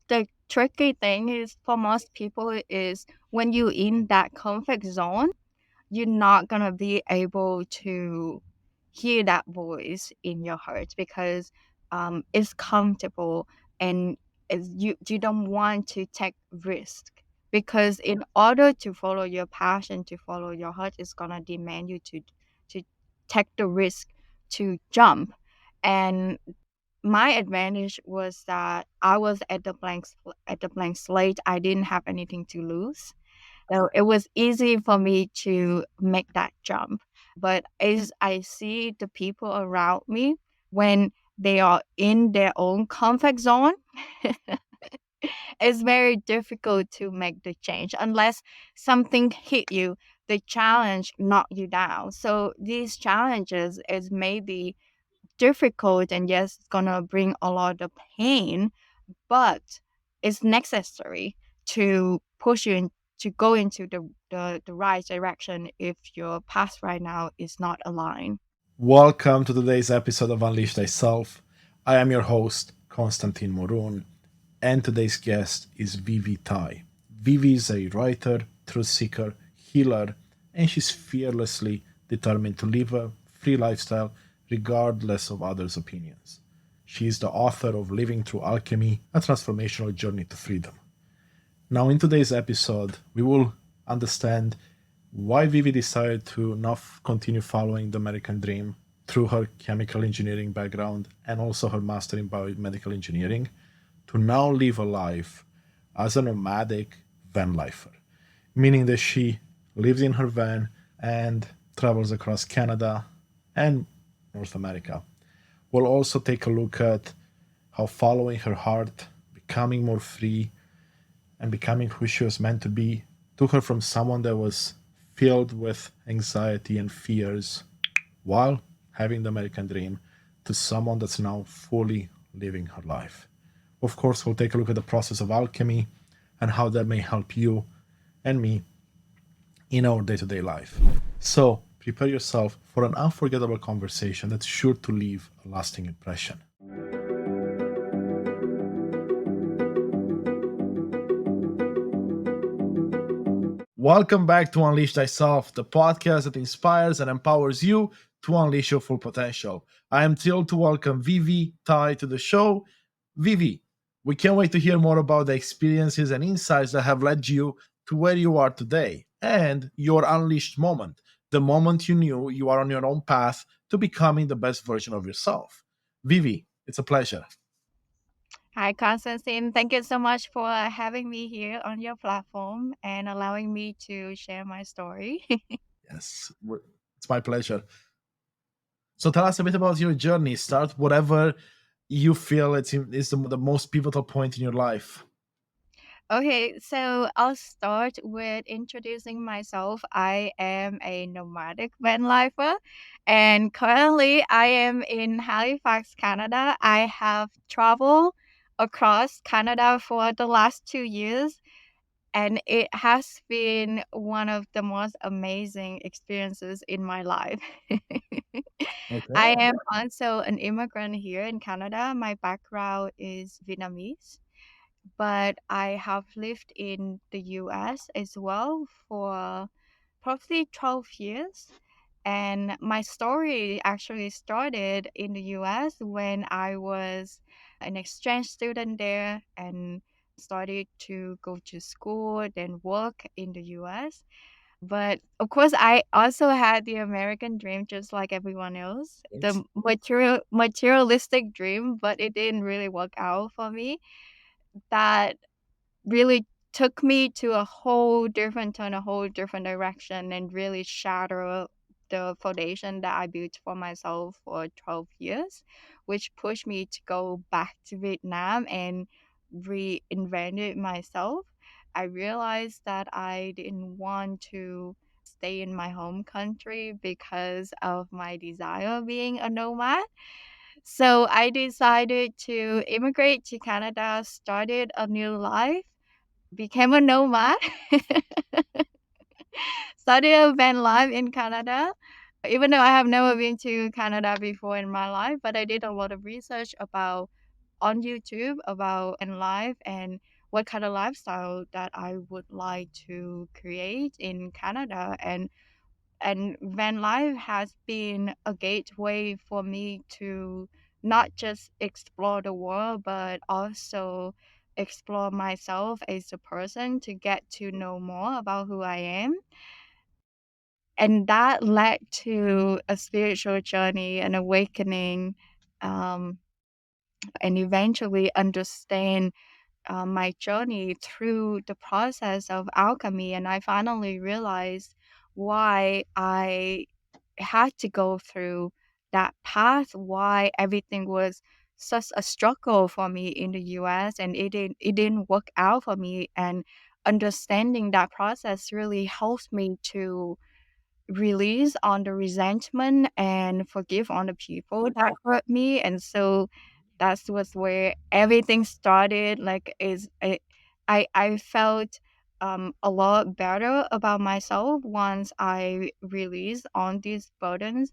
The tricky thing is for most people is when you're in that comfort zone, you're not gonna be able to hear that voice in your heart because it's comfortable and you don't want to take risk because in order to follow your passion, to follow your heart, it's gonna demand you to take the risk to jump. And my advantage was that I was at the blank slate. I didn't have anything to lose, so it was easy for me to make that jump. But as I see the people around me when they are in their own comfort zone, it's very difficult to make the change unless something hit you, the challenge knock you down. So these challenges is maybe difficult and yes, it's gonna bring a lot of pain, but it's necessary to push you to go into the right direction if your path right now is not aligned. Welcome to today's episode of Unleash Thyself. I am your host, Konstantin Morun, and today's guest is Vivi Tai. Vivi is a writer, truth seeker, healer, and she's fearlessly determined to live a free lifestyle regardless of others' opinions. She is the author of Living Through Alchemy, a transformational journey to freedom. Now, in today's episode, we will understand why Vivi decided to not continue following the American dream through her chemical engineering background and also her master in biomedical engineering to now live a life as a nomadic van lifer, meaning that she lives in her van and travels across Canada and North America. We'll also take a look at how following her heart, becoming more free, and becoming who she was meant to be took her from someone that was filled with anxiety and fears while having the American dream to someone that's now fully living her life. Of course, we'll take a look at the process of alchemy and how that may help you and me in our day to day life. So, prepare yourself for an unforgettable conversation that's sure to leave a lasting impression. Welcome back to Unleash Thyself, the podcast that inspires and empowers you to unleash your full potential. I am thrilled to welcome Vivi Tai to the show. Vivi, we can't wait to hear more about the experiences and insights that have led you to where you are today and your unleashed moment, the moment you knew you are on your own path to becoming the best version of yourself. Vivi, it's a pleasure. Hi, Constantine. Thank you so much for having me here on your platform and allowing me to share my story. Yes, it's my pleasure. So tell us a bit about your journey. Start whatever you feel is the most pivotal point in your life. Okay, so I'll start with introducing myself. I am a nomadic van lifer, and currently I am in Halifax, Canada. I have traveled across Canada for the last 2 years, and it has been one of the most amazing experiences in my life. I Okay. am also an immigrant here in Canada. My background is Vietnamese, but I have lived in the US as well for probably 12 years. And my story actually started in the US when I was an exchange student there and started to go to school, then work in the US. But of course, I also had the American dream just like everyone else, Thanks. the materialistic dream, but it didn't really work out for me. That really took me to a whole different turn, a whole different direction, and really shatter the foundation that I built for myself for 12 years, which pushed me to go back to Vietnam and reinvent it myself. I realized that I didn't want to stay in my home country because of my desire of being a nomad. So I decided to immigrate to Canada, started a new life, became a nomad, started a van life in Canada. Even though I have never been to Canada before in my life, but I did a lot of research about on YouTube about in life and what kind of lifestyle that I would like to create in Canada. And van life has been a gateway for me to not just explore the world, but also explore myself as a person to get to know more about who I am. And that led to a spiritual journey, an awakening, um, and eventually understand my journey through the process of alchemy. And I finally realized why I had to go through that path, why everything was such a struggle for me in the US and it didn't work out for me. And understanding that process really helps me to release on the resentment and forgive on the people that hurt me. And so that was where everything started. Like I felt a lot better about myself once I released on these burdens,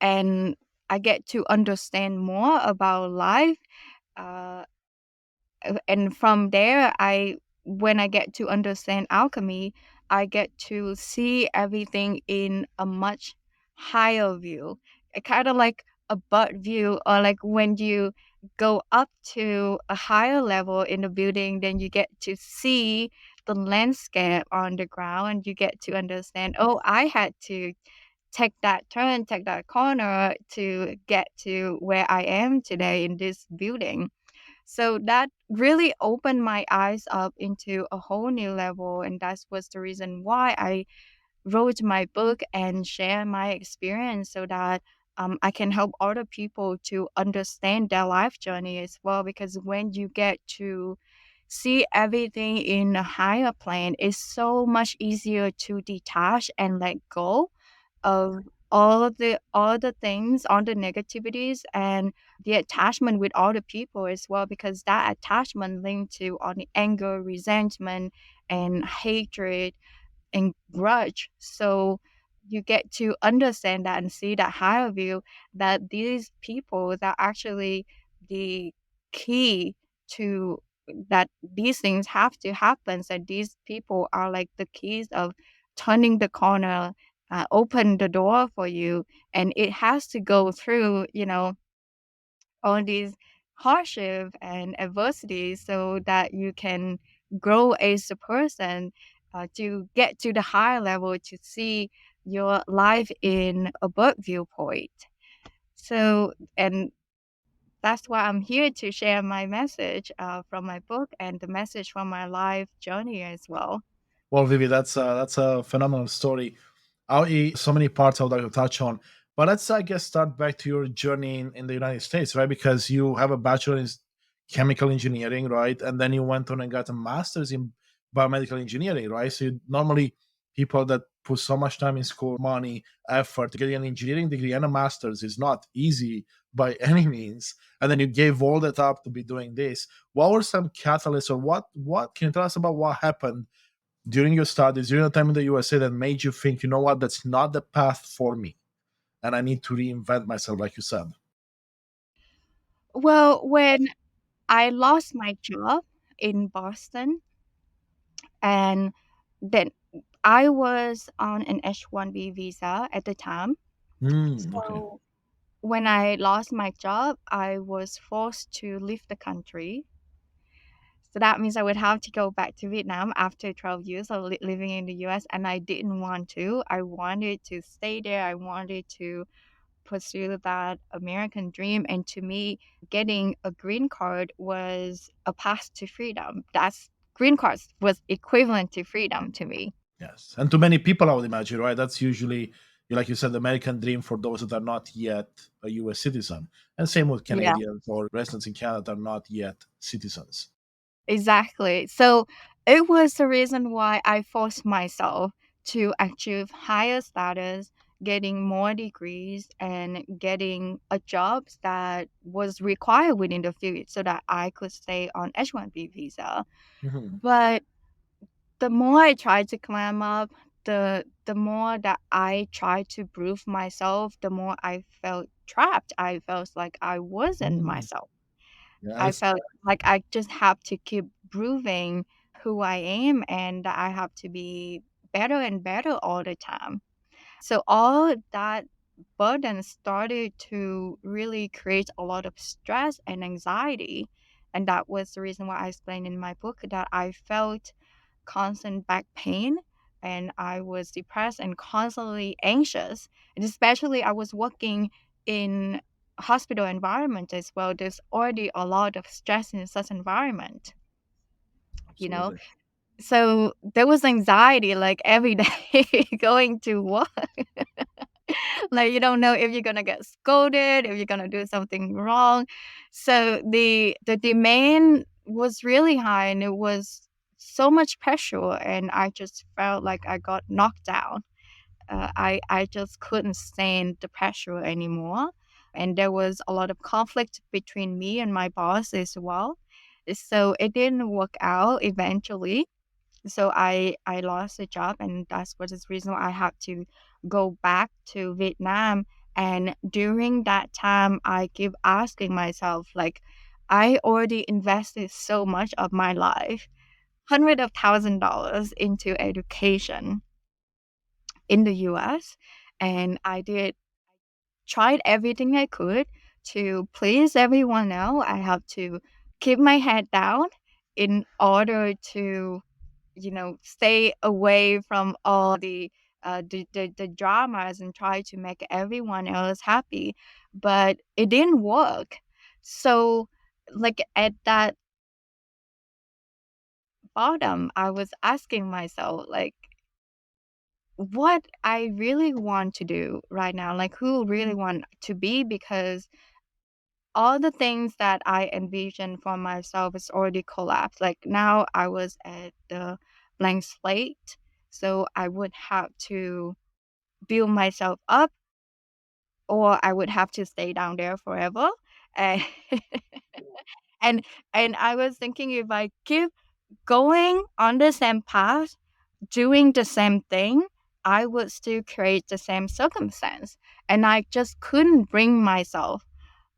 and I get to understand more about life. Uh, and from there, I when I get to understand alchemy, I get to see everything in a much higher view. Kind of like a bird view, or like when you go up to a higher level in the building, then you get to see the landscape on the ground and you get to understand, oh, I had to take that turn, take that corner to get to where I am today in this building. So that really opened my eyes up into a whole new level. And that was the reason why I wrote my book and share my experience so that I can help other people to understand their life journey as well. Because when you get to see everything in a higher plane, it's so much easier to detach and let go of all the things, all the negativities and the attachment with other people as well, because that attachment linked to all the anger, resentment, and hatred and grudge. So you get to understand that and see that higher view, that these people that actually the key to that these things have to happen. So these people are like the keys of turning the corner, open the door for you, and it has to go through, all these hardship and adversity so that you can grow as a person, to get to the higher level to see your life in a bird viewpoint. So, and that's why I'm here to share my message from my book and the message from my life journey as well. Well, Vivi, that's a phenomenal story. So many parts I would like to touch on, but let's, I guess, start back to your journey in the United States, right? Because you have a bachelor in chemical engineering, right, and then you went on and got a master's in biomedical engineering, right? So normally people that put so much time in school, money, effort to get an engineering degree and a master's is not easy by any means. And then you gave all that up to be doing this. What were some catalysts, or what can you tell us about what happened during your studies, during the time in the USA, that made you think, you know what, that's not the path for me, and I need to reinvent myself, like you said? Well, when I lost my job in Boston, and then I was on an H-1B visa at the time. Okay. So when I lost my job, I was forced to leave the country. So that means I would have to go back to Vietnam after 12 years of living in the US, and I didn't want to. I wanted to stay there. I wanted to pursue that American dream. And to me, getting a green card was a path to freedom. That's green cards was equivalent to freedom to me. Yes, and to many people, I would imagine, right? That's usually, like you said, the American dream for those that are not yet a US citizen, and same with Yeah. Canadians or residents in Canada that are not yet citizens. Exactly. So it was the reason why I forced myself to achieve higher status, getting more degrees, and getting a job that was required within the field so that I could stay on H-1B visa. Mhm. But the more I tried to climb up, the more that I tried to prove myself, the more I felt trapped. I felt like I wasn't Mm. myself. I Yes, felt like I just have to keep proving who I am and that I have to be better and better all the time. So all that burden started to really create a lot of stress and anxiety. And that was the reason why I explained in my book that I felt constant back pain and I was depressed and constantly anxious. And especially I was working in hospital environment as well. There's already a lot of stress in such environment, you know. absolutely. So there was anxiety like every day going to work. Like you don't know if you're gonna get scolded, if you're gonna do something wrong. So the demand was really high and it was so much pressure and I just felt like I got knocked down. I just couldn't stand the pressure anymore. And there was a lot of conflict between me and my boss as well. So it didn't work out eventually. So I lost a job, and that's what is reason why I had to go back to Vietnam. And during that time, I keep asking myself, like, I already invested so much of my life, hundred of $1,000 into education in the US, and I did tried everything I could to please everyone else. I have to keep my head down in order to stay away from all the dramas and try to make everyone else happy, but it didn't work. So, like at that bottom, I was asking myself, like, what I really want to do right now, like who really want to be, because all the things that I envisioned for myself is already collapsed. Like now I was at the blank slate, so I would have to build myself up or I would have to stay down there forever. And and and I was thinking if I keep going on the same path, doing the same thing, I would still create the same circumstance. And I just couldn't bring myself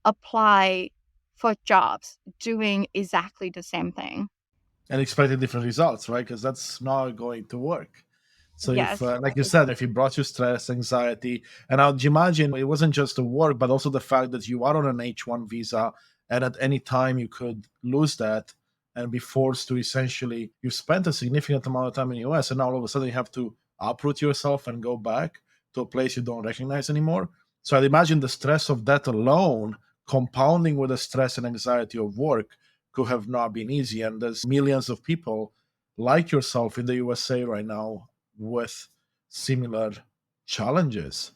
apply for jobs doing exactly the same thing. And expecting different results, right? Because that's not going to work. So if, Yes, like you right. said, if it brought you stress, anxiety, and I'd imagine it wasn't just the work, but also the fact that you are on an H1 visa, and at any time you could lose that and be forced to essentially, you spent a significant amount of time in the US, and now all of a sudden you have to uproot yourself and go back to a place you don't recognize anymore. So I'd imagine the stress of that alone, compounding with the stress and anxiety of work, could have not been easy. And there's millions of people like yourself in the USA right now with similar challenges,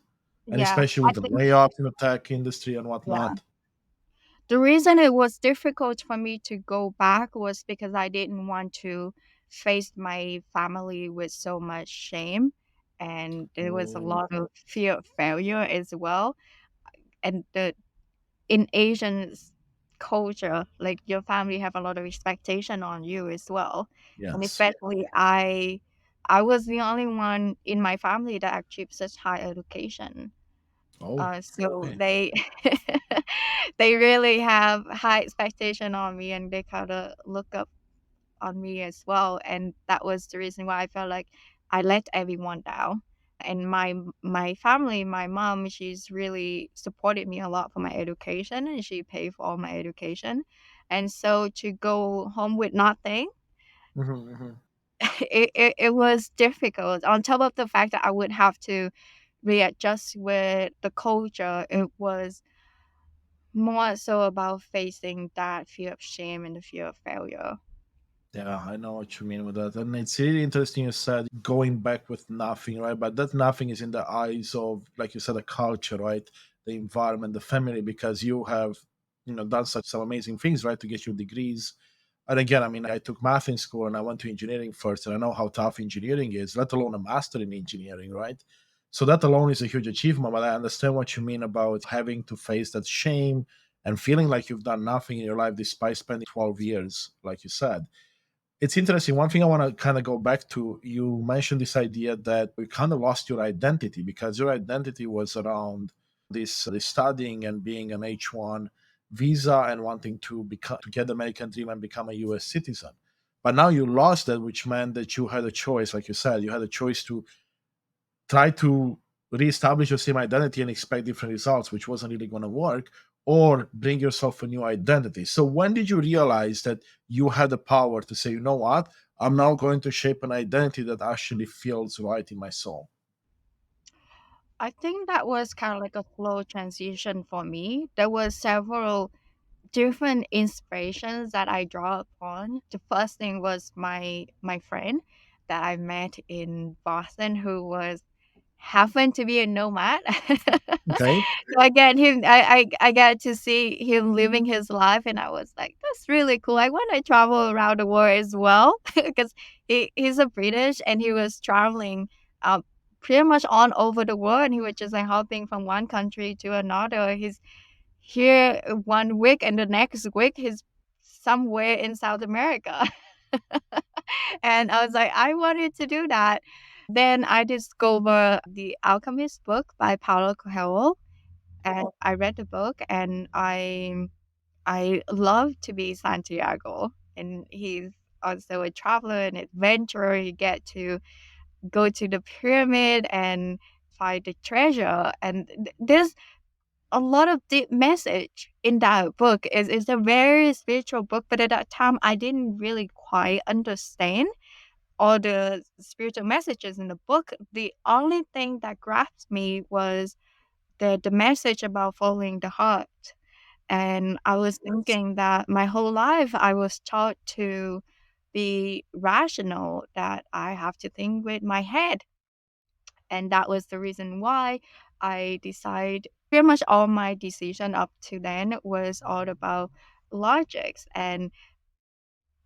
and Yeah, especially I with the think layoffs in the tech industry and yeah. whatnot. The reason it was difficult for me to go back was because I didn't want to face my family with so much shame, and there was a Oh, lot of fear of failure as well. And the in Asian culture, like your family have a lot of expectation on you as well. And yes. especially I was the only one in my family that achieved such high education. Oh, So okay. they they really have high expectation on me and they kind of look up on me as well. And that was the reason why I felt like I let everyone down. And my family, my mom, she's really supported me a lot for my education and she paid for all my education. And so to go home with nothing, Mhm, mhm. it was difficult. On top of the fact that I would have to readjust with the culture, it was more so about facing that fear of shame and the fear of failure. Yeah, I know what you mean with that. And it's really interesting you said going back with nothing, right? But that nothing is in the eyes of, like you said, the culture, right? The environment, the family, because you have, done such some amazing things, right? To get your degrees. And again, I mean, I took math in school and I went to engineering first, and I know how tough engineering is, let alone a master in engineering, right? So that alone is a huge achievement. But I understand what you mean about having to face that shame and feeling like you've done nothing in your life despite spending 12 years, like you said. It's interesting. One thing I want to kind of go back to, you mentioned this idea that you kind of lost your identity because your identity was around this studying and being an H1. visa and wanting to become to get the American dream and become a US citizen. But now you lost that, which meant that you had a choice, like you said, you had a choice to try to reestablish your same identity and expect different results, which wasn't really going to work, or bring yourself a new identity. So when did you realize that you had the power to say, you know what, I'm now going to shape an identity that actually feels right in my soul? I think that was kind of like a slow transition for me. There was several different inspirations that I draw upon. The first thing was my friend that I met in Boston, who was happened to be a nomad. Okay. So again, I got to see him living his life, and I was like, "That's really cool. I want to travel around the world as well," because he's a British, and he was traveling, pretty much all over the world. And he was just like hopping from one country to another. He's here one week, and the next week he's somewhere in South America. And I was like, I wanted to do that. Then I discovered the Alchemist book by Paulo Coelho, and I read the book, and I love to be Santiago, and he's also a traveler and adventurer. You get to go to the pyramid and find the treasure, and there's a lot of deep message in that book. It's a very spiritual book, but at that time I didn't really quite understand all the spiritual messages in the book. The only thing that grasped me was the message about following the heart. And I was thinking that my whole life I was taught to be rational, that I have to think with my head. And that was the reason why I decide pretty much all my decision up to then was all about logics, and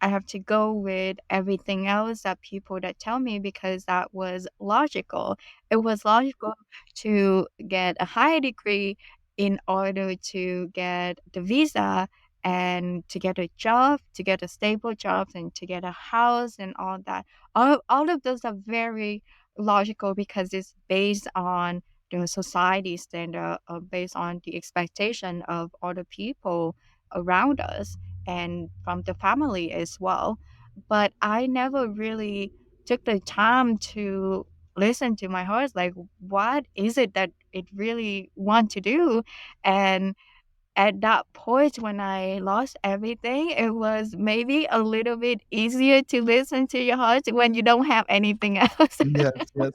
I have to go with everything else that people that tell me, because that was logical. It was logical to get a higher degree in order to get the visa and to get a job, to get a stable job and to get a house and all that. All of those are very logical because it's based on the society standard, based on the expectation of other people around us and from the family as well. But I never really took the time to listen to my heart, like what is it that it really want to do. And at that point when I lost everything, it was maybe a little bit easier to listen to your heart when you don't have anything else. Yes, yes.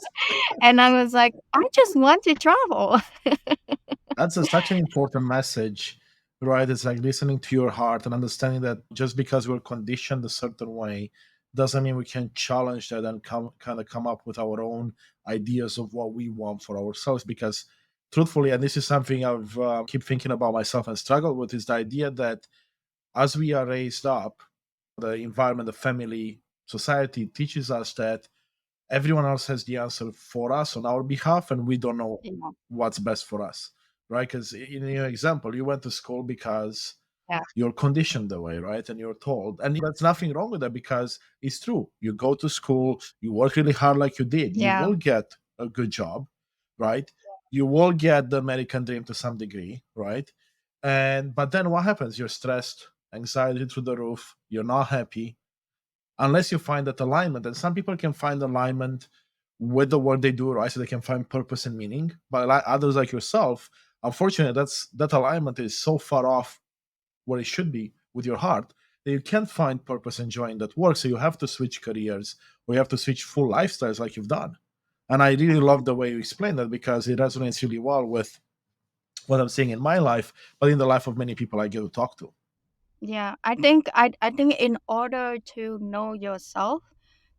And I was like, I just want to travel. Such an important message, right? It's like listening to your heart and understanding that just because we're conditioned a certain way doesn't mean we can challenge that and come up with our own ideas of what we want for ourselves. Because truthfully, and this is something I've keep thinking about myself and struggle with, is the idea that as we are raised up, the environment, the family, society teaches us that everyone else has the answer for us on our behalf, and we don't know Yeah. what's best for us, right? Because in your example, you went to school because Yeah. you're conditioned the way, right? And you're told, and that's nothing wrong with that, because it's true. You go to school, you work really hard like you did, you Yeah. will get a good job, right? You will get the American dream to some degree, right? And but then what happens? You're stressed, anxiety through the roof, you're not happy, unless you find that alignment. And some people can find alignment with the work they do, right? So they can find purpose and meaning. But like others like yourself, unfortunately, that alignment is so far off where it should be with your heart that you can't find purpose and joy in that work. So you have to switch careers, or you have to switch full lifestyles like you've done. And I really love the way you explain that, because it resonates really well with what I'm seeing in my life, but in the life of many people I get to talk to. Yeah, I think in order to know yourself,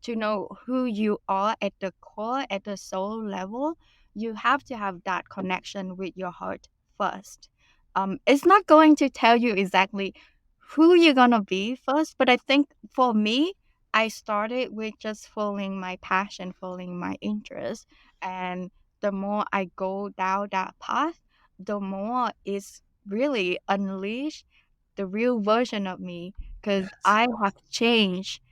to know who you are at the core, at the soul level, you have to have that connection with your heart first. It's not going to tell you exactly who you're gonna be first, but I think for me, I started with just following my passion, following my interest, and the more I go down that path, the more it's really unleashed the real version of me, because Yes. I have changed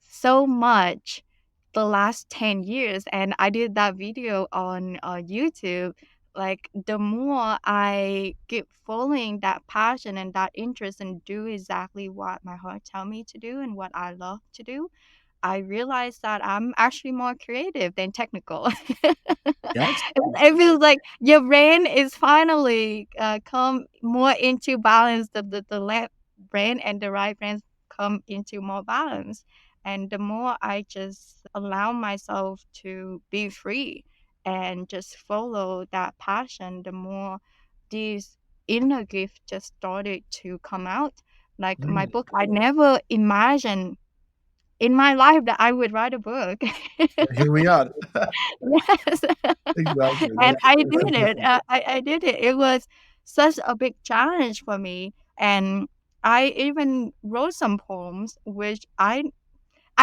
so much the last 10 years. And I did that video on YouTube like the more I keep following that passion and that interest and do exactly what my heart tell me to do and what I love to do, I realized that I'm actually more creative than technical. Yes. It feels like your brain is finally come more into balance. The left brain and the right brain come into more balance. And the more I just allow myself to be free and just follow that passion, the more these inner gift just started to come out. Like my Mm. book, I never imagined in my life that I would write a book. Here we are. Yes. Exactly. And I That's did it. amazing. I did it. It was such a big challenge for me, and I even wrote some poems which I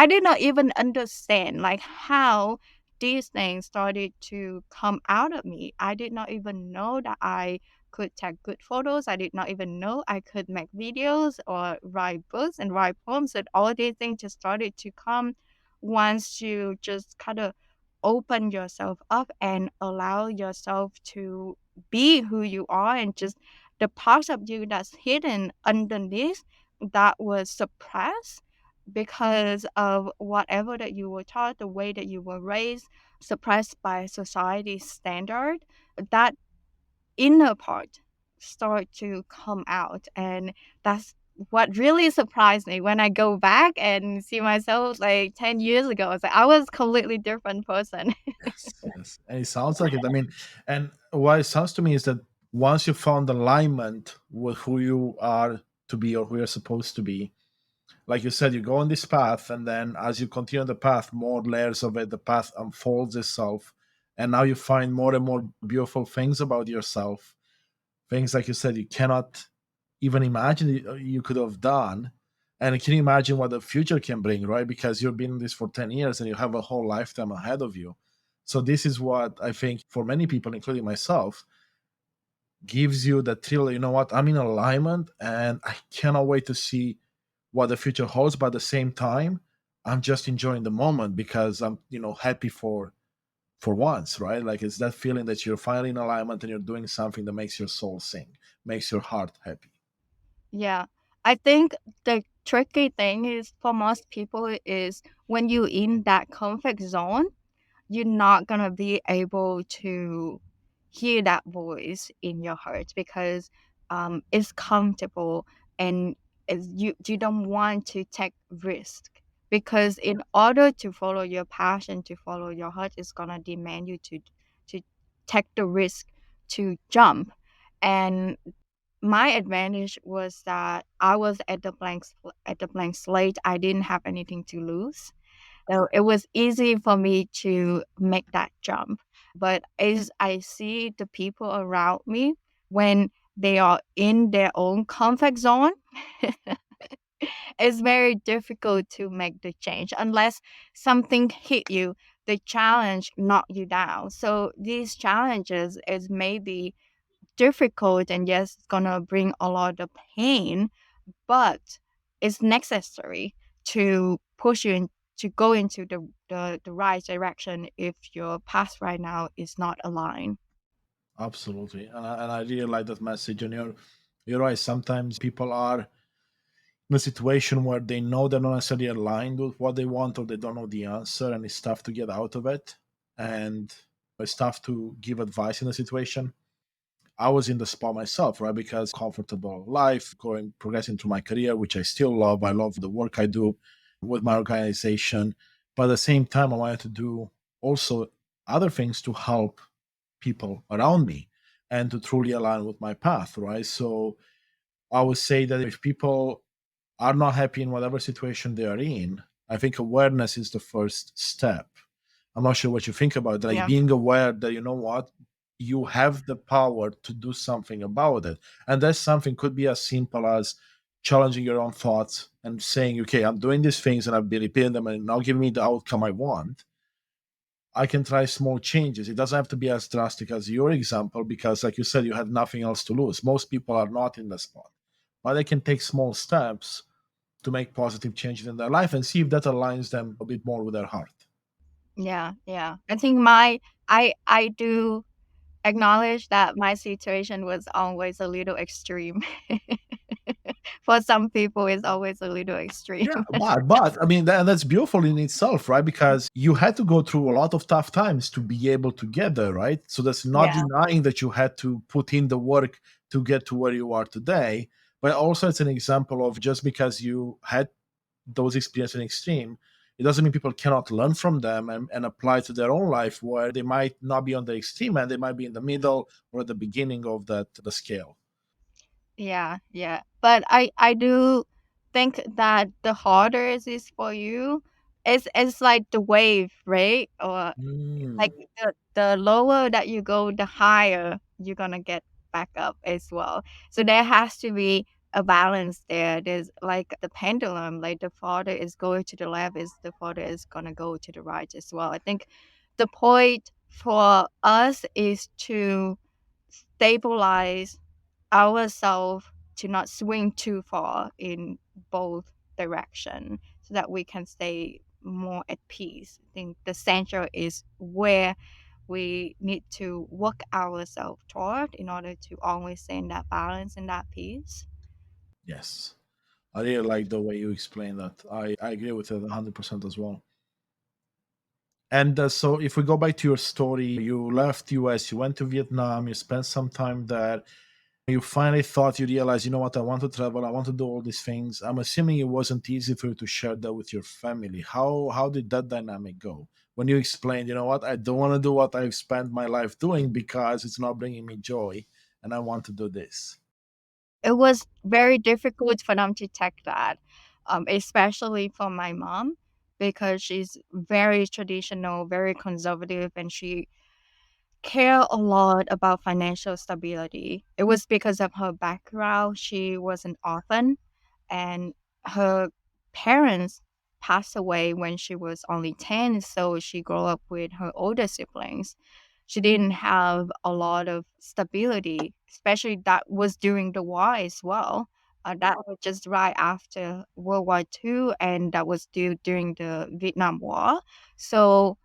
did not even understand like how these things started to come out of me. I did not even know that I could take good photos. I did not even know I could make videos or write books and write poems. And all these things just started to come once you just kind of open yourself up and allow yourself to be who you are and just the parts of you that's hidden underneath that was suppressed because of whatever that you were taught, the way that you were raised, suppressed by society's standard, that inner part start to come out. And that's what really surprised me when I go back and see myself like 10 years ago. It's like I was a completely different person. Yes, yes. And it sounds like it. I mean, and what it sounds to me is that once you found alignment with who you are to be or who you're supposed to be, like you said, you go on this path, and then as you continue the path, more layers of it, the path unfolds itself. And now you find more and more beautiful things about yourself. Things like you said, you cannot even imagine you could have done. And can you imagine what the future can bring, right? Because you've been in this for 10 years and you have a whole lifetime ahead of you. So this is what I think for many people, including myself, gives you the thrill. You know what? I'm in alignment and I cannot wait to see what the future holds. But at the same time, I'm just enjoying the moment because I'm, happy for once, right? Like it's that feeling that you're finally in alignment and you're doing something that makes your soul sing, makes your heart happy. Yeah. I think the tricky thing is for most people is when you're in that comfort zone, you're not gonna be able to hear that voice in your heart because it's comfortable and you don't want to take risk because in order to follow your passion to follow your heart is gonna demand you to take the risk to jump. And my advantage was that I was at at the blank slate. I didn't have anything to lose, so it was easy for me to make that jump. But as I see the people around me when they are in their own comfort zone, it's very difficult to make the change unless something hit you, the challenge knock you down. So these challenges is maybe difficult and yes, it's gonna bring a lot of pain, but it's necessary to push you to go into the right direction if your path right now is not aligned. Absolutely. And I really like that message. And you're right. Sometimes people are in a situation where they know they're not necessarily aligned with what they want or they don't know the answer and it's tough to get out of it. And it's tough to give advice in a situation. I was in the spot myself, right? Because comfortable life, going progressing through my career, which I still love. I love the work I do with my organization. But at the same time, I wanted to do also other things to help people around me and to truly align with my path, right? So I would say that if people are not happy in whatever situation they are in, I think awareness is the first step. I'm not sure what you think about it. Like Yeah. being aware that, you know what, you have the power to do something about it. And that something could be as simple as challenging your own thoughts and saying, okay, I'm doing these things and I've been repeating them and not giving me the outcome I want. I can try small changes. It doesn't have to be as drastic as your example because, like you said, you had nothing else to lose. Most people are not in the spot, but they can take small steps to make positive changes in their life and see if that aligns them a bit more with their heart. Yeah, yeah. I think my I do acknowledge that my situation was always a little extreme. For some people, it's always a little Yeah, extreme. but I mean that's beautiful in itself, right? Because you had to go through a lot of tough times to be able to get there, right? So that's not Yeah. denying that you had to put in the work to get to where you are today, but also it's an example of just because you had those experiences in extreme, it doesn't mean people cannot learn from them and apply to their own life where they might not be on the extreme and they might be in the middle or at the beginning of that the scale. Yeah, yeah. But I do think that the harder it is for you, it's like the wave, right? Or like Mm, the lower that you go, the higher you're gonna get back up as well. So there has to be a balance there. There's like the pendulum, like the farther is going to the left is the farther is gonna go to the right as well. I think the point for us is to stabilize ourselves to not swing too far in both direction so that we can stay more at peace. I think the center is where we need to work ourselves toward in order to always stay in that balance and that peace. yes. I really like the way you explain that. I agree with it 100% as well. And so, if we go back to your story, you left US, you went to Vietnam, you spent some time there. You finally thought you realized, you know what, I want to travel, I want to do all these things. I'm assuming it wasn't easy for you to share that with your family. How did that dynamic go? When you explained, you know what, I don't want to do what I've spent my life doing because it's not bringing me joy, and I want to do this. It was very difficult for them to take that, especially for my mom, because she's very traditional, very conservative, and she care a lot about financial stability. It was because of her background. She was an orphan, and her parents passed away when she was only 10, so she grew up with her older siblings. She didn't have a lot of stability, especially that was during the war as well. That was just right after World War II, and that was due during the Vietnam War. So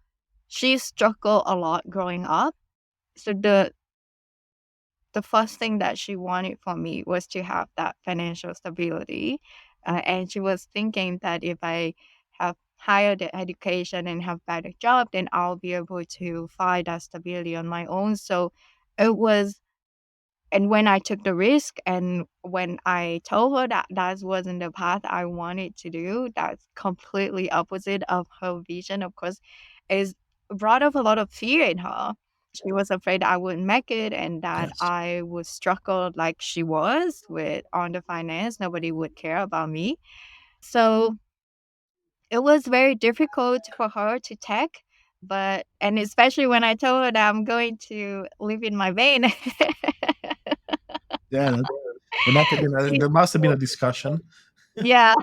she struggled a lot growing up. So the first thing that she wanted from me was to have that financial stability, and she was thinking that if I have higher the education and have better job, then I'll be able to find that stability on my own. So it was, and when I took the risk and when I told her that that wasn't the path I wanted to do, that's completely opposite of her vision, of course, is brought up a lot of fear in her. She was afraid I wouldn't make it and that Yes. I would struggle like she was with on the finance. Nobody would care about me. So it was very difficult for her to take. But and especially when I told her that I'm going to live in my vein. Yeah, there must have been She there must have been a discussion. yeah.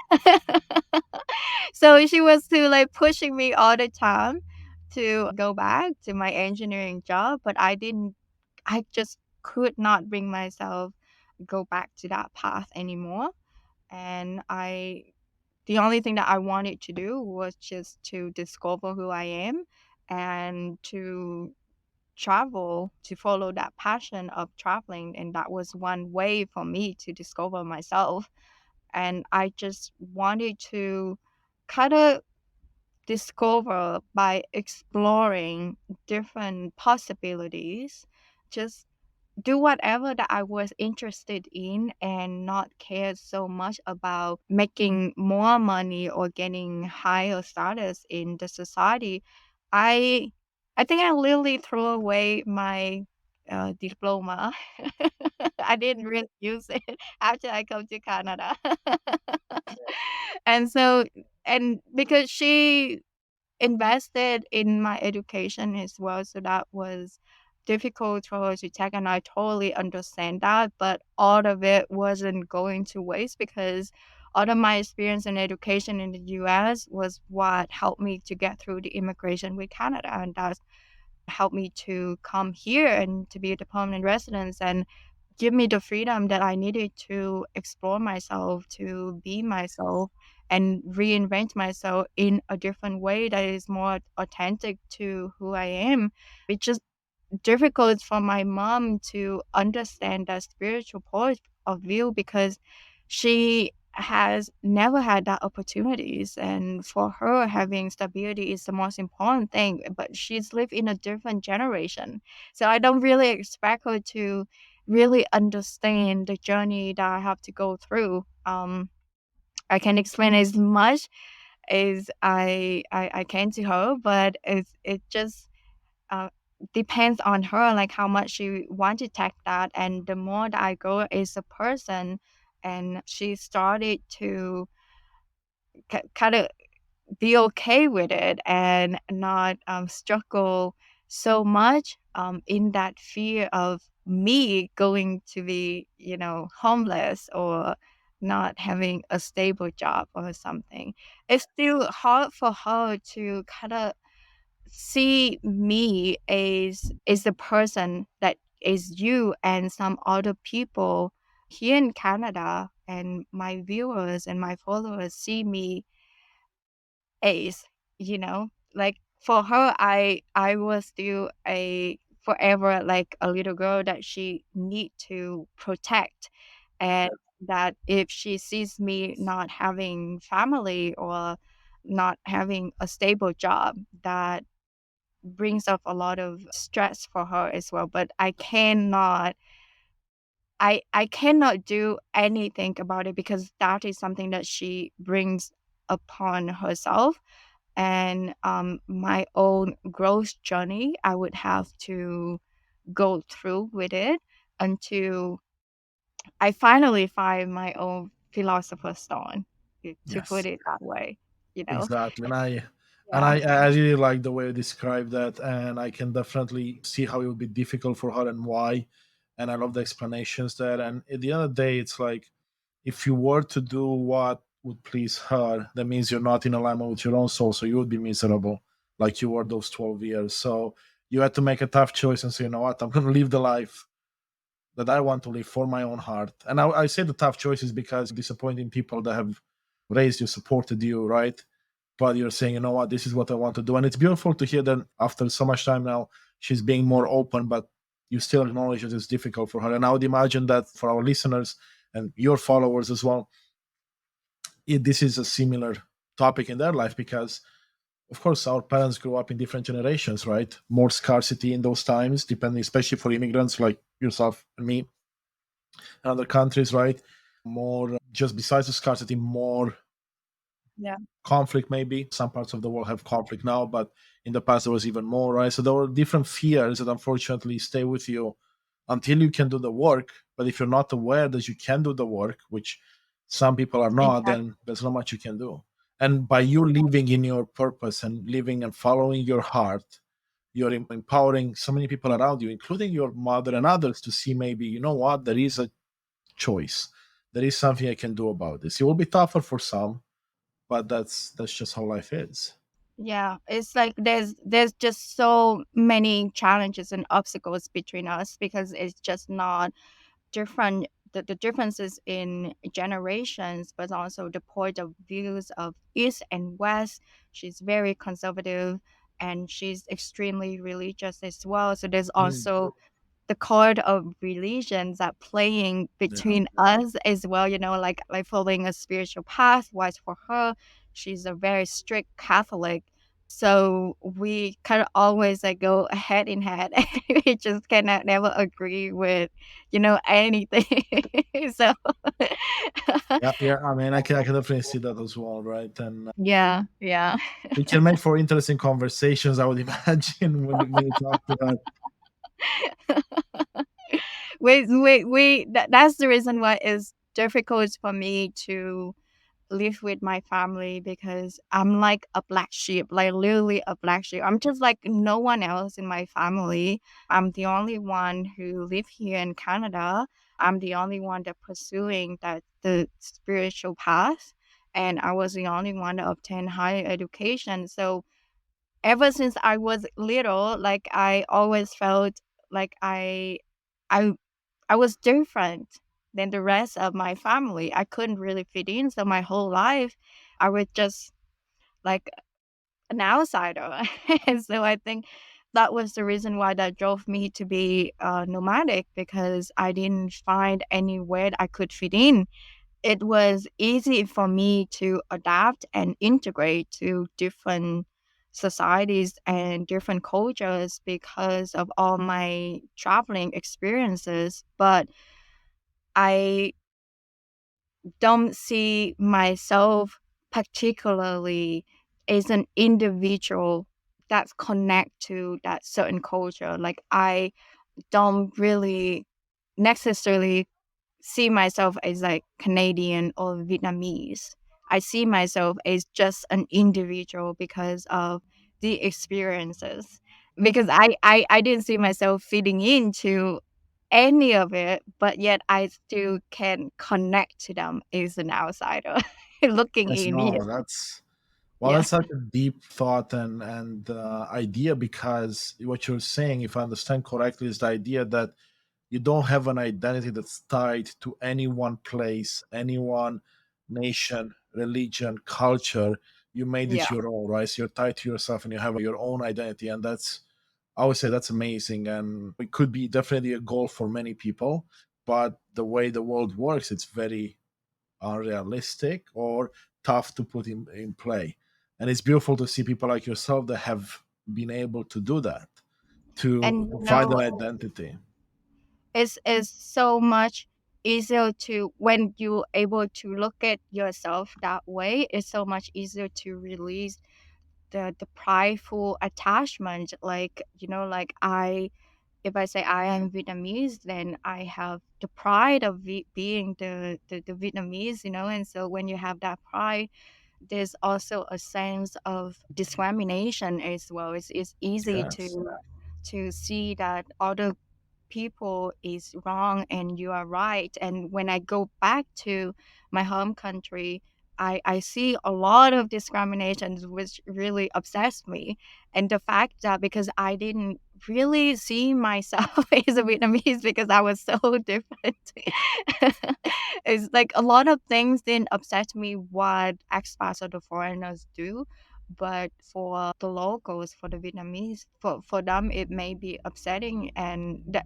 So she was to like pushing me all the time to go back to my engineering job, but I just could not bring myself go back to that path anymore. And the only thing that I wanted to do was just to discover who I am and to travel, to follow that passion of traveling. And that was one way for me to discover myself. And I just wanted to kind of discover by exploring different possibilities, just do whatever that I was interested in and not care so much about making more money or getting higher status in the society. I I think I literally threw away my diploma. I didn't really use it after I come to Canada. And so, and because she invested in my education as well, so that was difficult for her to take, and I totally understand that, but all of it wasn't going to waste because all of my experience in education in the US was what helped me to get through the immigration with Canada, and that helped me to come here and to be the permanent residence and give me the freedom that I needed to explore myself, to be myself, and reinvent myself in a different way that is more authentic to who I am. It just difficult for my mom to understand that spiritual point of view because she has never had that opportunities, and for her having stability is the most important thing, but she's lived in a different generation, so I don't really expect her to really understand the journey that I have to go through. I can explain as much as I can to her, but it just uh, depends on her, like how much she want to take that. And the more that I grow as a person, and she started to kind of be okay with it and not struggle so much in that fear of me going to be, homeless or not having a stable job or something. It's still hard for her to kind of see me as the person that is you and some other people here in Canada, and my viewers and my followers see me as, like for her, I was still a forever like a little girl that she need to protect, and that if she sees me not having family or not having a stable job, that brings up a lot of stress for her as well. But I cannot do anything about it because that is something that she brings upon herself, and my own growth journey, I would have to go through with it until I finally find my own philosopher's stone, to put Yes. it that way, you know? Exactly. And Yeah. I really like the way you describe that, and I can definitely see how it would be difficult for her and why. And I love the explanations there. And at the end of the day, it's like if you were to do what would please her, that means you're not in alignment with your own soul, so you would be miserable like you were those 12 years. So you had to make a tough choice and say, you know what, I'm going to live the life that I want to live for my own heart. And I say the tough choices because disappointing people that have raised you, supported you, right? But you're saying, you know what, this is what I want to do. And it's beautiful to hear that after so much time now, she's being more open, but you still acknowledge that it's difficult for her. And I would imagine that for our listeners and your followers as well, this is a similar topic in their life because of course our parents grew up in different generations, right? More scarcity in those times, depending, especially for immigrants like yourself and me in other countries, right? More just besides the scarcity, more Yeah. conflict. Maybe some parts of the world have conflict now, but in the past there was even more, right? So there were different fears that unfortunately stay with you until you can do the work. But if you're not aware that you can do the work, which some people are not, Exactly. then there's not much you can do. And by you living in your purpose and living and following your heart, you're empowering so many people around you, including your mother and others, to see maybe, you know what, there is a choice. There is something I can do about this. It will be tougher for some, but that's just how life is. Yeah, it's like there's just so many challenges and obstacles between us because it's just not different, the differences in generations, but also the point of views of East and West. She's very conservative and she's extremely religious as well. So there's Mm, also the chord of religions that playing yeah, between us as well, like following a spiritual path. Whereas for her, she's a very strict Catholic. So we kind of always like go head in head. We just cannot never agree with, anything. So yeah, yeah. I mean, I can definitely see that as well, right? And yeah, yeah. it can make for interesting conversations, I would imagine, when you talk to her. That's the reason why it's difficult for me to live with my family because I'm like a black sheep, like literally a black sheep. I'm just like no one else in my family. I'm the only one who live here in Canada. I'm the only one that pursuing the spiritual path, and I was the only one to obtain higher education. So ever since I was little, like I always felt like I I was different than the rest of my family. I couldn't really fit in, so my whole life I was just like an outsider. And so I think that was the reason why that drove me to be nomadic, because I didn't find anywhere I could fit in. It was easy for me to adapt and integrate to different societies and different cultures because of all my traveling experiences. But I don't see myself particularly as an individual that's connect to that certain culture. Like I don't really necessarily see myself as like Canadian or Vietnamese. I see myself as just an individual because of the experiences. Because I didn't see myself fitting into any of it, but yet I still can connect to them as an outsider looking Yes, in. Yeah. no, that's well, Yeah. that's such a deep thought and idea, because what you're saying, if I understand correctly, is the idea that you don't have an identity that's tied to any one place, any one nation, religion, culture. You made Yeah. it your own, right? So you're tied to yourself and you have your own identity, and that's, I would say, that's amazing, and it could be definitely a goal for many people. But the way the world works, it's very unrealistic or tough to put in play. And it's beautiful to see people like yourself that have been able to do that, And to you find an know, identity. it's so much easier to, when you're able to look at yourself that way, it's so much easier to release the prideful attachment. Like, like I if I say I am Vietnamese, then I have the pride of being the Vietnamese, and so when you have that pride, there's also a sense of discrimination as well. It's easy Yes. to see that other people is wrong and you are right. And when I go back to my home country, I see a lot of discriminations which really upsets me. And the fact that because I didn't really see myself as a Vietnamese because I was so different. It's like a lot of things didn't upset me what expats or the foreigners do. But for the locals, for the Vietnamese, for them, it may be upsetting. And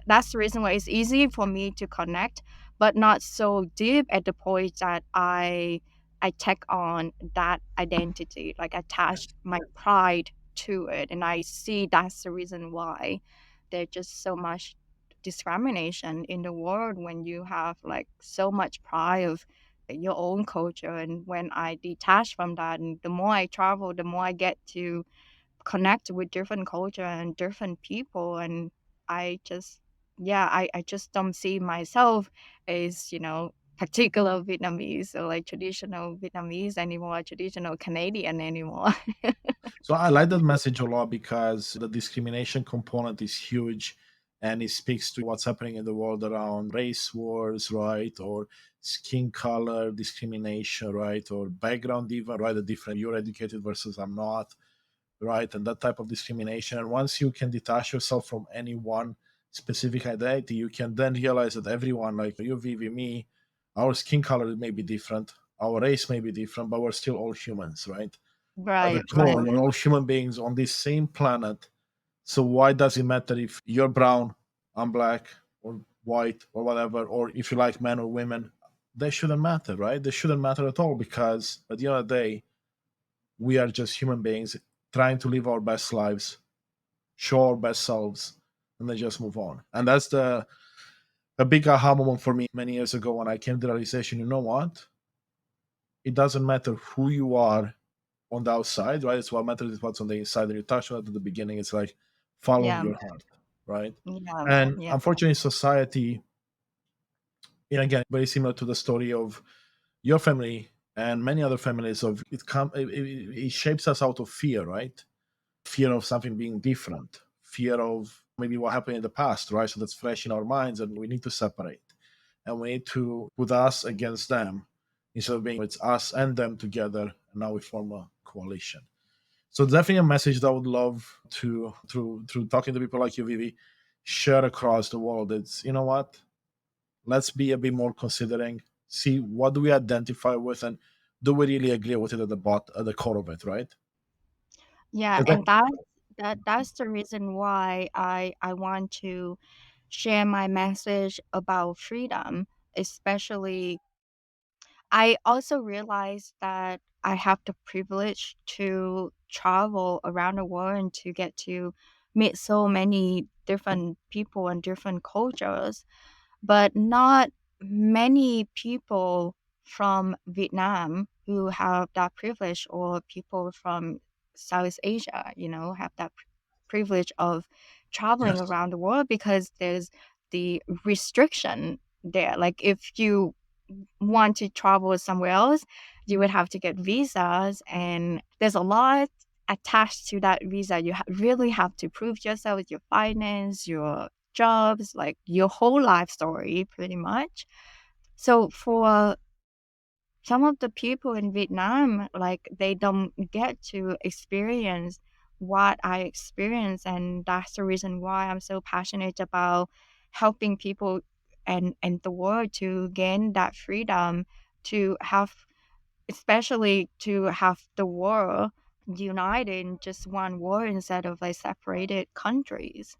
that's the reason why it's easy for me to connect, but not so deep at the point that I take on that identity, like attach my pride to it, and I see that's the reason why there's just so much discrimination in the world when you have like so much pride of your own culture. And when I detach from that, and the more I travel, the more I get to connect with different culture and different people. And I just, yeah, I just don't see myself as, particular Vietnamese or like traditional Vietnamese anymore, traditional Canadian anymore. So I like that message a lot, because the discrimination component is huge, and it speaks to what's happening in the world around race wars, right? Or skin color discrimination, right? Or background, even, right? The different, you're educated versus I'm not, right? And that type of discrimination. And once you can detach yourself from any one specific identity, you can then realize that everyone, like you, Vivi, me, our skin color may be different, our race may be different, but we're still all humans, right? At the Right, right. core, we're all human beings on this same planet. So why does it matter if you're brown, I'm black, or white, or whatever, or if you like men or women? They shouldn't matter, right? They shouldn't matter at all, because at the end of the day, we are just human beings trying to live our best lives, show our best selves, and then just move on. And that's the a big aha moment for me many years ago, when I came to the realization, you know what? It doesn't matter who you are on the outside, right? It's what matters is what's on the inside. And you touched on it at the beginning. It's like following Yeah, your heart, right? yeah, And yeah, unfortunately, society, and again, very similar to the story of your family and many other families, of it shapes us out of fear, right? Fear of something being different, fear of maybe what happened in the past, right? So that's fresh in our minds, and we need to separate, and we need to put us against them, instead of being it's us and them together, and now we form a coalition. So definitely a message that I would love to, through talking to people like you, Vivi, share across the world. It's, you know what? Let's be a bit more considering. See what do we identify with, and do we really agree with it at the core of it, right? yeah. Because And that's the reason why I want to share my message about freedom, especially I also realized that I have the privilege to travel around the world and to get to meet so many different people and different cultures, but not many people from Vietnam who have that privilege, or people from South Asia, have that privilege of traveling Yes. around the world, because there's the restriction there. Like if you want to travel somewhere else, you would have to get visas, and there's a lot attached to that visa. You really have to prove yourself with your finance, your jobs, like your whole life story, pretty much. So for some of the people in Vietnam, like they don't get to experience what I experience, and that's the reason why I'm so passionate about helping people and the world to gain that freedom, to have, especially to have the world united in just one world instead of like separated countries.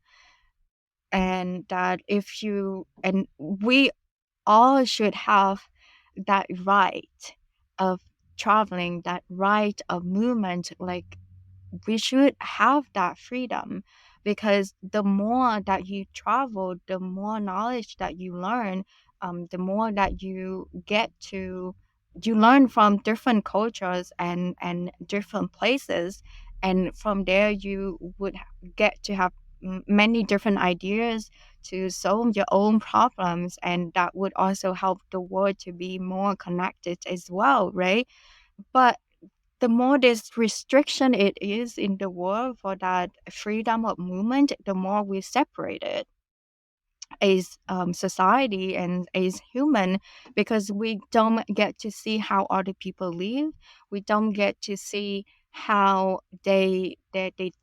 And that if you and we all should have that right of traveling, that right of movement. Like we should have that freedom, because the more that you travel, the more knowledge that you learn, the more that you learn from different cultures and different places, and from there you would get to have many different ideas to solve your own problems, and that would also help the world to be more connected as well, right? But the more there's restriction it is in the world for that freedom of movement, the more we separate it as society and as human, because we don't get to see how other people live. We don't get to see how they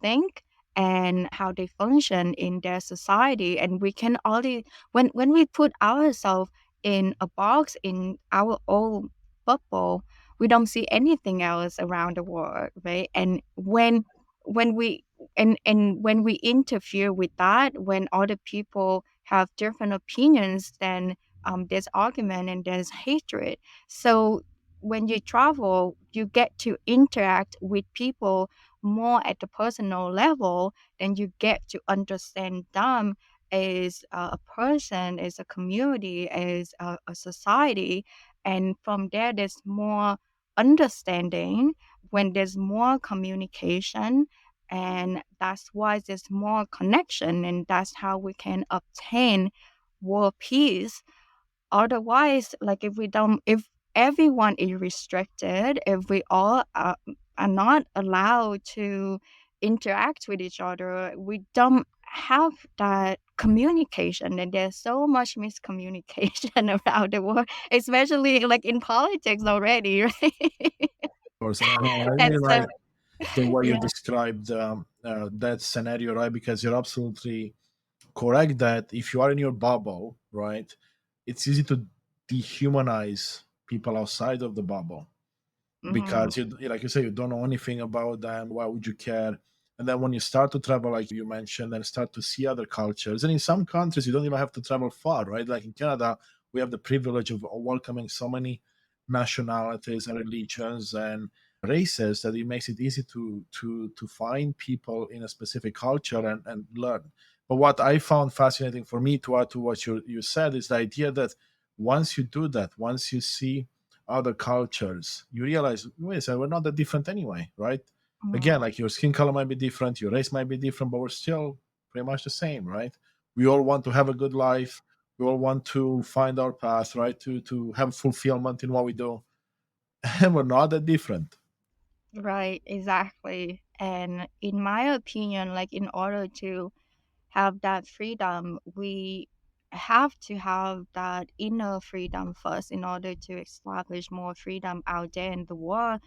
think and how they function in their society. And we can only, when we put ourselves in a box, in our own bubble, we don't see anything else around the world, right? And when we and when we interfere with that, when other people have different opinions, then there's argument and there's hatred. So when you travel, you get to interact with people more at the personal level, then you get to understand them as a person, as a community, as a society. And from there, there's more understanding. When there's more communication, and that's why there's more connection, and that's how we can obtain world peace. Otherwise, like if everyone is restricted, if we all are not allowed to interact with each other, we don't have that communication, and there's so much miscommunication around the world, especially like in politics already, right? Of course. And I And really so like the way you yeah. described that scenario, right? Because you're absolutely correct that if you are in your bubble, right, it's easy to dehumanize people outside of the bubble, Mhm. because you, like you say, you don't know anything about them. Why would you care? And then when you start to travel, like you mentioned, and start to see other cultures, and in some countries you don't even have to travel far, right? Like in Canada, we have the privilege of welcoming so many nationalities and religions and races that it makes it easy to find people in a specific culture and learn. But what I found fascinating for me, to add to what you said, is the idea that once you do that, once you see other cultures, you realize, wait a second, we're not that different anyway, right? Again, Mhm. like your skin color might be different, your race might be different, but we're still pretty much the same, right? We all want to have a good life. We all want to find our path, right? To have fulfillment in what we do, and we're not that different. Right, exactly. And in my opinion, like in order to have that freedom, we have to have that inner freedom first in order to establish more freedom out there in the world.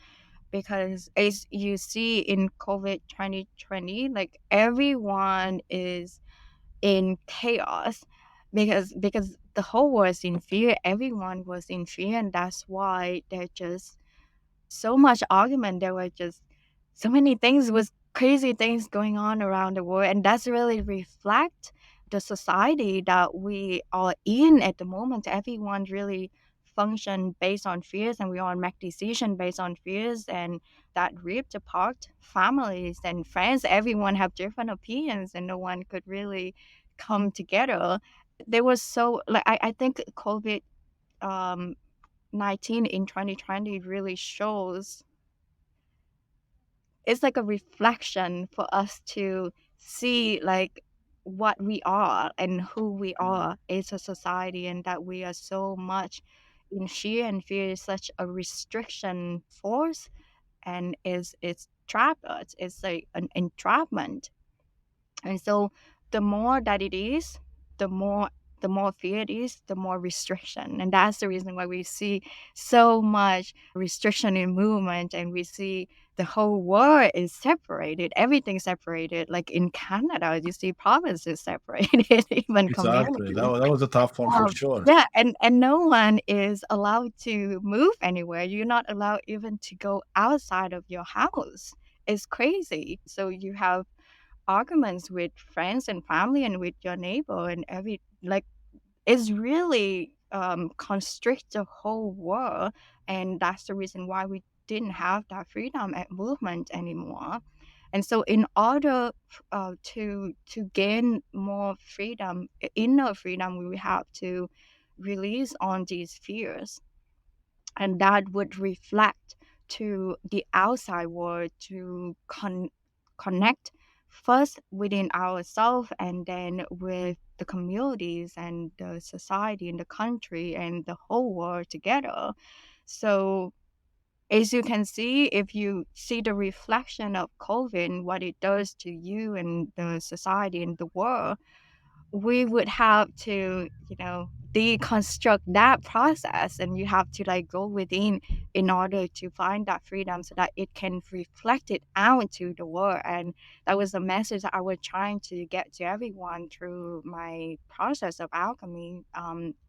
Because as you see in COVID 2020, like everyone is in chaos, because the whole world is in fear, everyone was in fear, and that's why they're just so much argument. There were just so many things was crazy things going on around the world, and that's really reflect the society that we are in at the moment. Everyone really function based on fears, and we all make decision based on fears, and that ripped apart families and friends. Everyone have different opinions, and no one could really come together. There was so like I think COVID um 19 in 2020 really shows, it's like a reflection for us to see like what we are and who we are as a society, and that we are so much in fear, and fear is such a restriction force, and is it's trap us, it's like an entrapment. And so the more that it is, the more the more fear it is, the more restriction. And that's the reason why we see so much restriction in movement, and we see the whole world is separated, everything separated. Like in Canada, you see provinces separated, even Exactly. communities. That was a tough one for sure. Yeah, and no one is allowed to move anywhere. You're not allowed even to go outside of your house. It's crazy. So you have arguments with friends and family and with your neighbor and every like it's really constrict the whole world, and that's the reason why we didn't have that freedom and movement anymore. And so in order to gain more freedom, inner freedom, we have to release on these fears, and that would reflect to the outside world to connect first within ourselves, and then with the communities and the society and the country and the whole world together. So as you can see, if you see the reflection of COVID, what it does to you and the society and the world, we would have to, deconstruct that process, and you have to like go within in order to find that freedom so that it can reflect it out to the world. And that was the message that I was trying to get to everyone through my process of alchemy,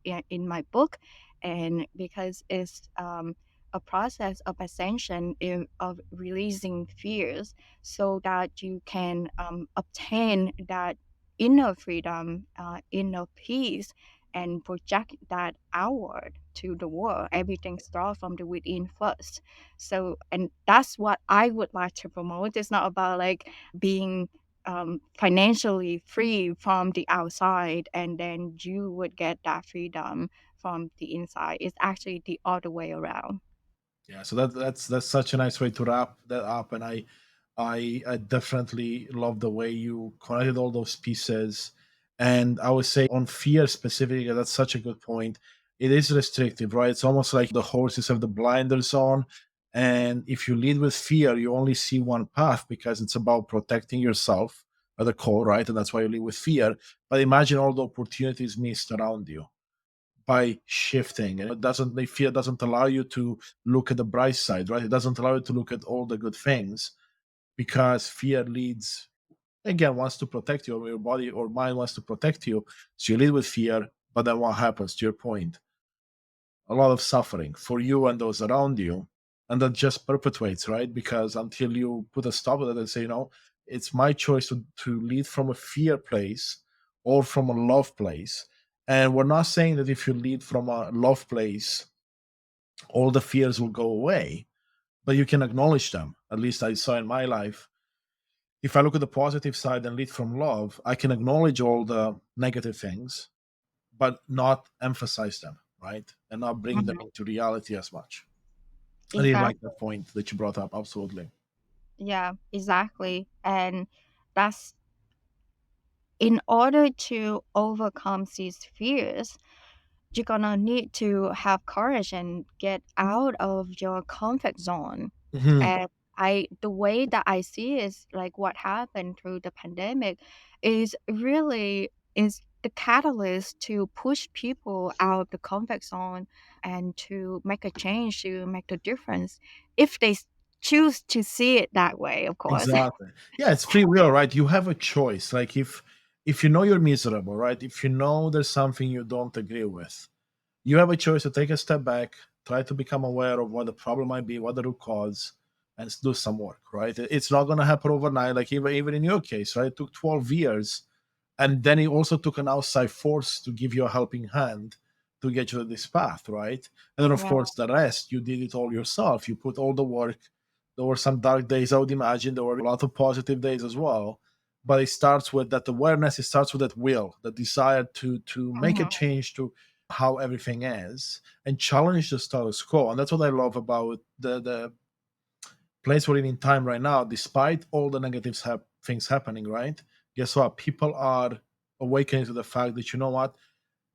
in my book. And because it's a process of ascension, of releasing fears so that you can obtain that inner freedom, inner peace, and project that outward to the world. Everything starts from the within first. So, and that's what I would like to promote. It's not about like being financially free from the outside, and then you would get that freedom from the inside. It's actually the other way around. Yeah, so that's such a nice way to wrap that up, and I definitely love the way you connected all those pieces. And I would say on fear specifically, that's such a good point. It is restrictive, right? It's almost like the horses have the blinders on, and if you lead with fear, you only see one path because it's about protecting yourself at the core, right? And that's why you lead with fear. But imagine all the opportunities missed around you by shifting, and it doesn't the fear doesn't allow you to look at the bright side, right? It doesn't allow you to look at all the good things because fear leads, again, wants to protect you, or your body or mind wants to protect you, so you lead with fear. But then what happens, to your point, a lot of suffering for you and those around you, and that just perpetuates, right? Because until you put a stop to it and say, no, it's my choice to lead from a fear place or from a love place. And we're not saying that if you lead from a love place all the fears will go away, but you can acknowledge them. At least I saw in my life, if I look at the positive side and lead from love, I can acknowledge all the negative things, but not emphasize them, right? And not bring them Mhm. into reality as much. I really like Exactly. that point that you brought up. Absolutely. Yeah, exactly. And that's in order to overcome these fears, you're gonna need to have courage and get out of your comfort zone. Mhm. And the way that I see is like what happened through the pandemic is really is the catalyst to push people out of the comfort zone and to make a change, to make a difference, if they choose to see it that way, of course. Exactly. Yeah, it's free will, right? You have a choice. Like if you know you're miserable, right? If you know there's something you don't agree with, you have a choice to take a step back, try to become aware of what the problem might be, what the root cause, and do some work, right? It's not going to happen overnight. Like even in your case, right? It took 12 years, and then it also took an outside force to give you a helping hand to get you to this path, right? And then of Yeah. course the rest, you did it all yourself. You put all the work. There were some dark days, I would imagine. There were a lot of positive days as well. But it starts with that awareness. It starts with that will, the desire to make a Mhm. change to how everything is and challenge the status quo. And that's what I love about the place we're in time right now. Despite all the negative things happening, right? Guess what? People are awakening to the fact that, you know what,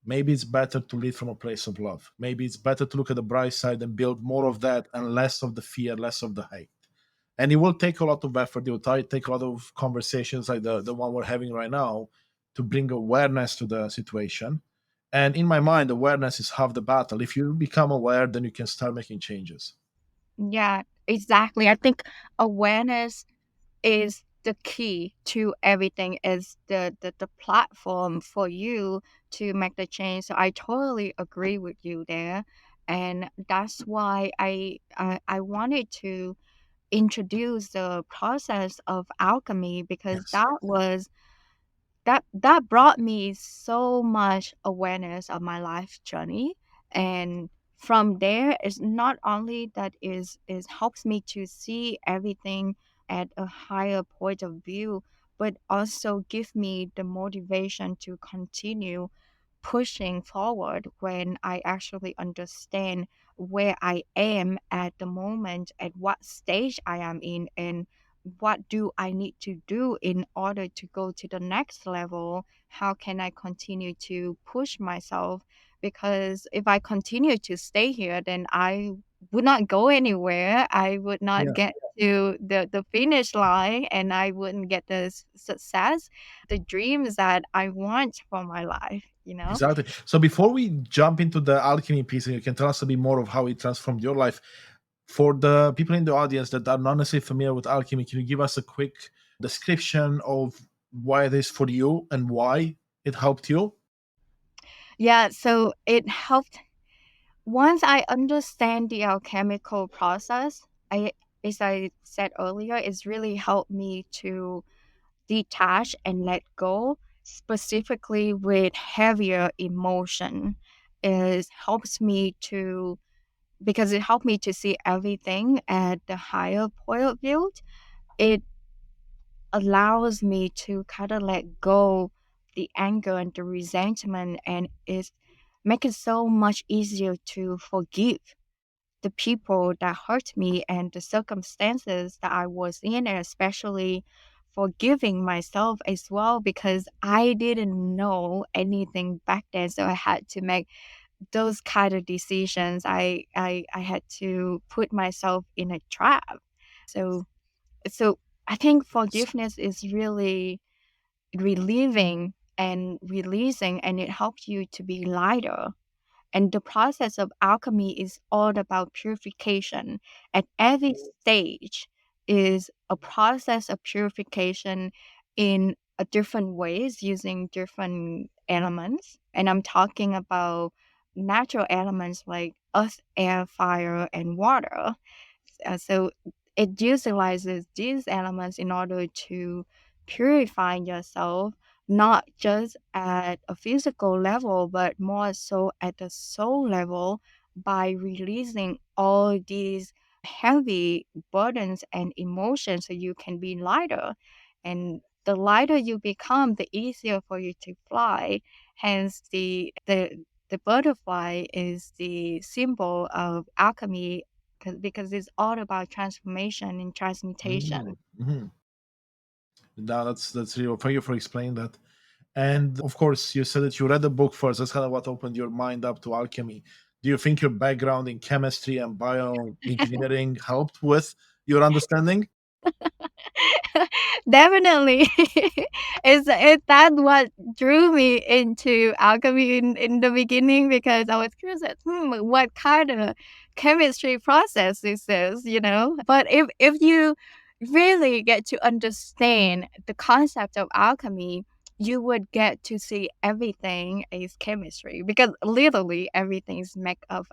maybe it's better to lead from a place of love. Maybe it's better to look at the bright side and build more of that and less of the fear, less of the hate. And it will take a lot of effort. It will take a lot of conversations like the one we're having right now to bring awareness to the situation. And in my mind, awareness is half the battle. If you become aware, then you can start making changes. Yeah, exactly. I think awareness is the key to everything, is the platform for you to make the change. So I totally agree with you there. And that's why I wanted to introduce the process of alchemy, because Yes. that brought me so much awareness of my life journey. And from there, it's not only that is helps me to see everything at a higher point of view, but also give me the motivation to continue pushing forward when I actually understand where I am at the moment, at what stage I am in, and what do I need to do in order to go to the next level? How can I continue to push myself? Because if I continue to stay here, then I would not go anywhere. I would not Yeah. get to the finish line, and I wouldn't get the success, the dreams that I want for my life, you know? Exactly. So before we jump into the alchemy piece, and you can tell us a bit more of how it transformed your life, for the people in the audience that are not necessarily familiar with alchemy, can you give us a quick description of why it is for you and why it helped you? Yeah, so it helped. Once I understand the alchemical process, I as I said earlier, it's really helped me to detach and let go, specifically with heavier emotion. It helps me to, because it helped me to see everything at the higher point of view. It allows me to kind of let go the anger and the resentment, and it make it so much easier to forgive the people that hurt me and the circumstances that I was in, and especially forgiving myself as well, because I didn't know anything back then. So I had to make those kind of decisions. I had to put myself in a trap. So so I think forgiveness is really relieving and releasing, and it helps you to be lighter. And the process of alchemy is all about purification. At every stage is a process of purification in a different ways using different elements. And I'm talking about natural elements like earth, air, fire, and water. So it utilizes these elements in order to purify yourself, not just at a physical level, but more so at the soul level, by releasing all these heavy burdens and emotions so you can be lighter. And the lighter you become, the easier for you to fly. Hence, the butterfly is the symbol of alchemy, because it's all about transformation and transmutation. Mm-hmm. Now that's real. Thank you for explaining that. And of course, you said that you read the book first. That's kind of what opened your mind up to alchemy. Do you think your background in chemistry and bioengineering helped with your understanding? Definitely. It's that what drew me into alchemy in the beginning, because I was curious at, what kind of chemistry process is this, you know? But if you really get to understand the concept of alchemy, you would get to see everything is chemistry, because literally everything is made of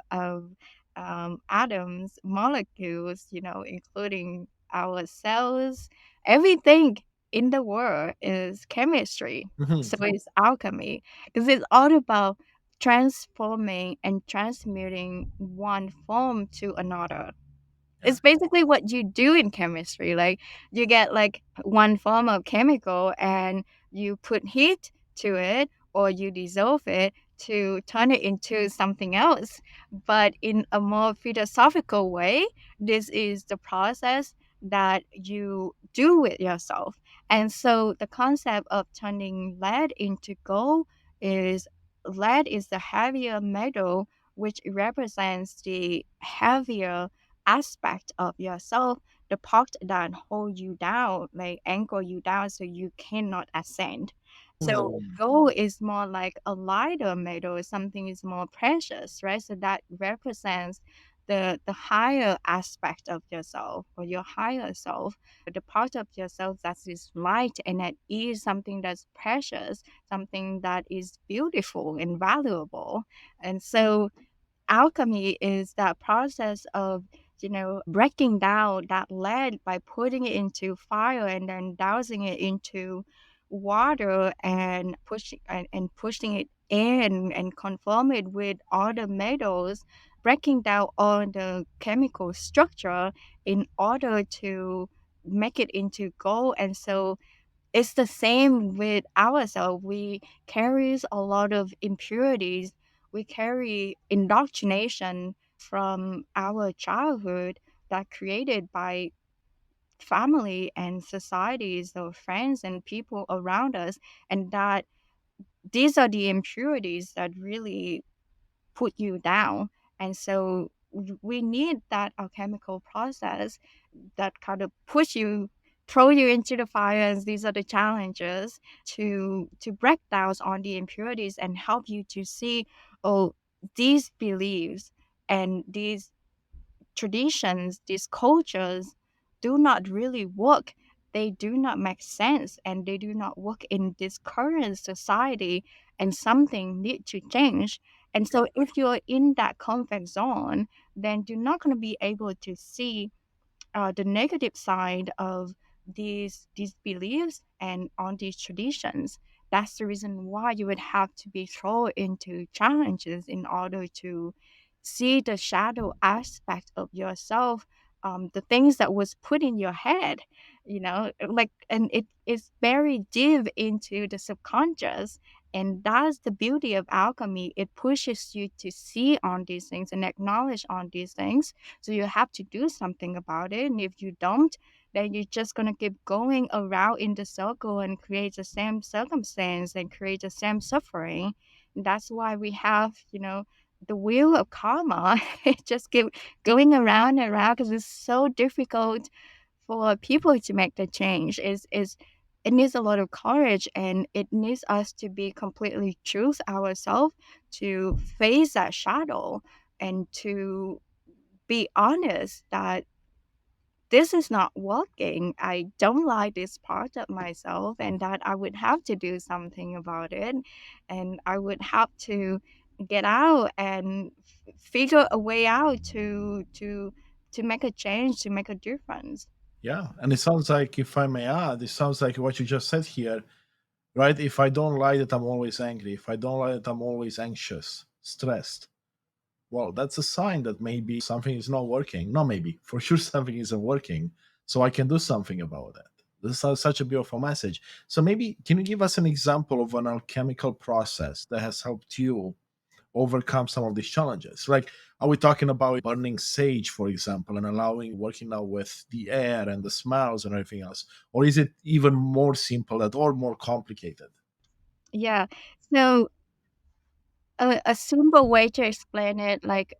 atoms, molecules, including our cells, everything in the world is chemistry. Hmm. So it's alchemy because it's all about transforming and transmuting one form to another. Yeah. It's basically what you do in chemistry. Like you get like one form of chemical and you put heat to it or you dissolve it to turn it into something else. But in a more philosophical way, this is the process that you do with yourself. And so the concept of turning lead into gold is lead is the heavier metal, which represents the heavier aspect of yourself, the part that hold you down, like anchor you down so you cannot ascend. So Hmm. gold is more like a lighter metal, something is more precious, right? So that represents the higher aspect of yourself or your higher self, the part of yourself that is light and that is something that's precious, something that is beautiful and valuable. And so alchemy is that process of breaking down that lead by putting it into fire and then dousing it into water and pushing it in and conform it with other metals, breaking down all the chemical structure in order to make it into gold. And so it's the same with ourselves. We carries a lot of impurities. We carry indoctrination from our childhood that created by family and societies or friends and people around us, and that these are the impurities that really put you down. And so we need that alchemical process that kind of push you, throw you into the fires. These are the challenges to break down on the impurities and help you to see, oh, these beliefs and these traditions, these cultures do not really work. They do not make sense and they do not work in this current society, and something need to change. And so if you're in that comfort zone, then you're not going to be able to see the negative side of these beliefs and on these traditions. That's the reason why you would have to be thrown into challenges in order to see the shadow aspect of yourself, the things that was put in your head, like, and it is buried deep into the subconscious. And that's the beauty of alchemy. It pushes you to see on these things and acknowledge on these things, so you have to do something about it. And if you don't, then you're just going to keep going around in the circle and create the same circumstance and create the same suffering. And that's why we have, the wheel of karma. It just keep going around and around because it's so difficult for people to make the change. Is it needs a lot of courage and it needs us to be completely truth ourselves, to face that shadow and to be honest that this is not working. I don't like this part of myself, and that I would have to do something about it. And I would have to get out and figure a way out to make a change, to make a difference. Yeah. And it sounds like, if I may add, it sounds like what you just said here, right? If I don't like it, I'm always angry. If I don't like it, I'm always anxious, stressed. Well, that's a sign that maybe something is not working. Not maybe, for sure something isn't working. So I can do something about it. This is such a beautiful message. So maybe can you give us an example of an alchemical process that has helped you overcome some of these challenges? Like, are we talking about burning sage, for example, and allowing working now with the air and the smells and everything else? Or is it even more simple or more complicated? Yeah. So a simple way to explain it, like,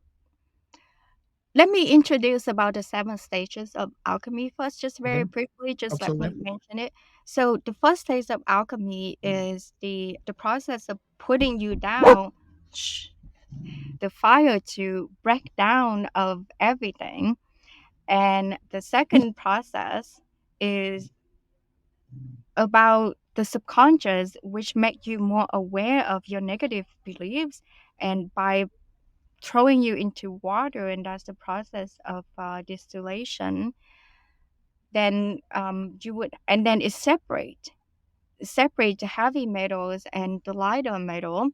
let me introduce about the seven stages of alchemy first, just very Hmm. briefly, just like Absolutely. we mentioned it. So the first stage of alchemy is the process of putting you down, shh, the fire to break down of everything. And the second process is about the subconscious, which make you more aware of your negative beliefs. And by throwing you into water, and that's the process of distillation, then you would, and then it separate the heavy metals and the lighter metal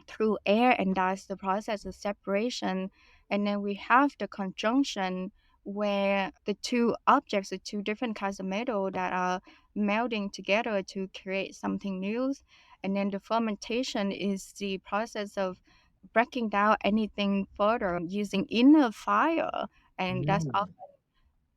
through air, and that's the process of separation. And then we have the conjunction, where the two objects, the two different kinds of metal that are melding together to create something new. And then the fermentation is the process of breaking down anything further using inner fire, and that's Mm.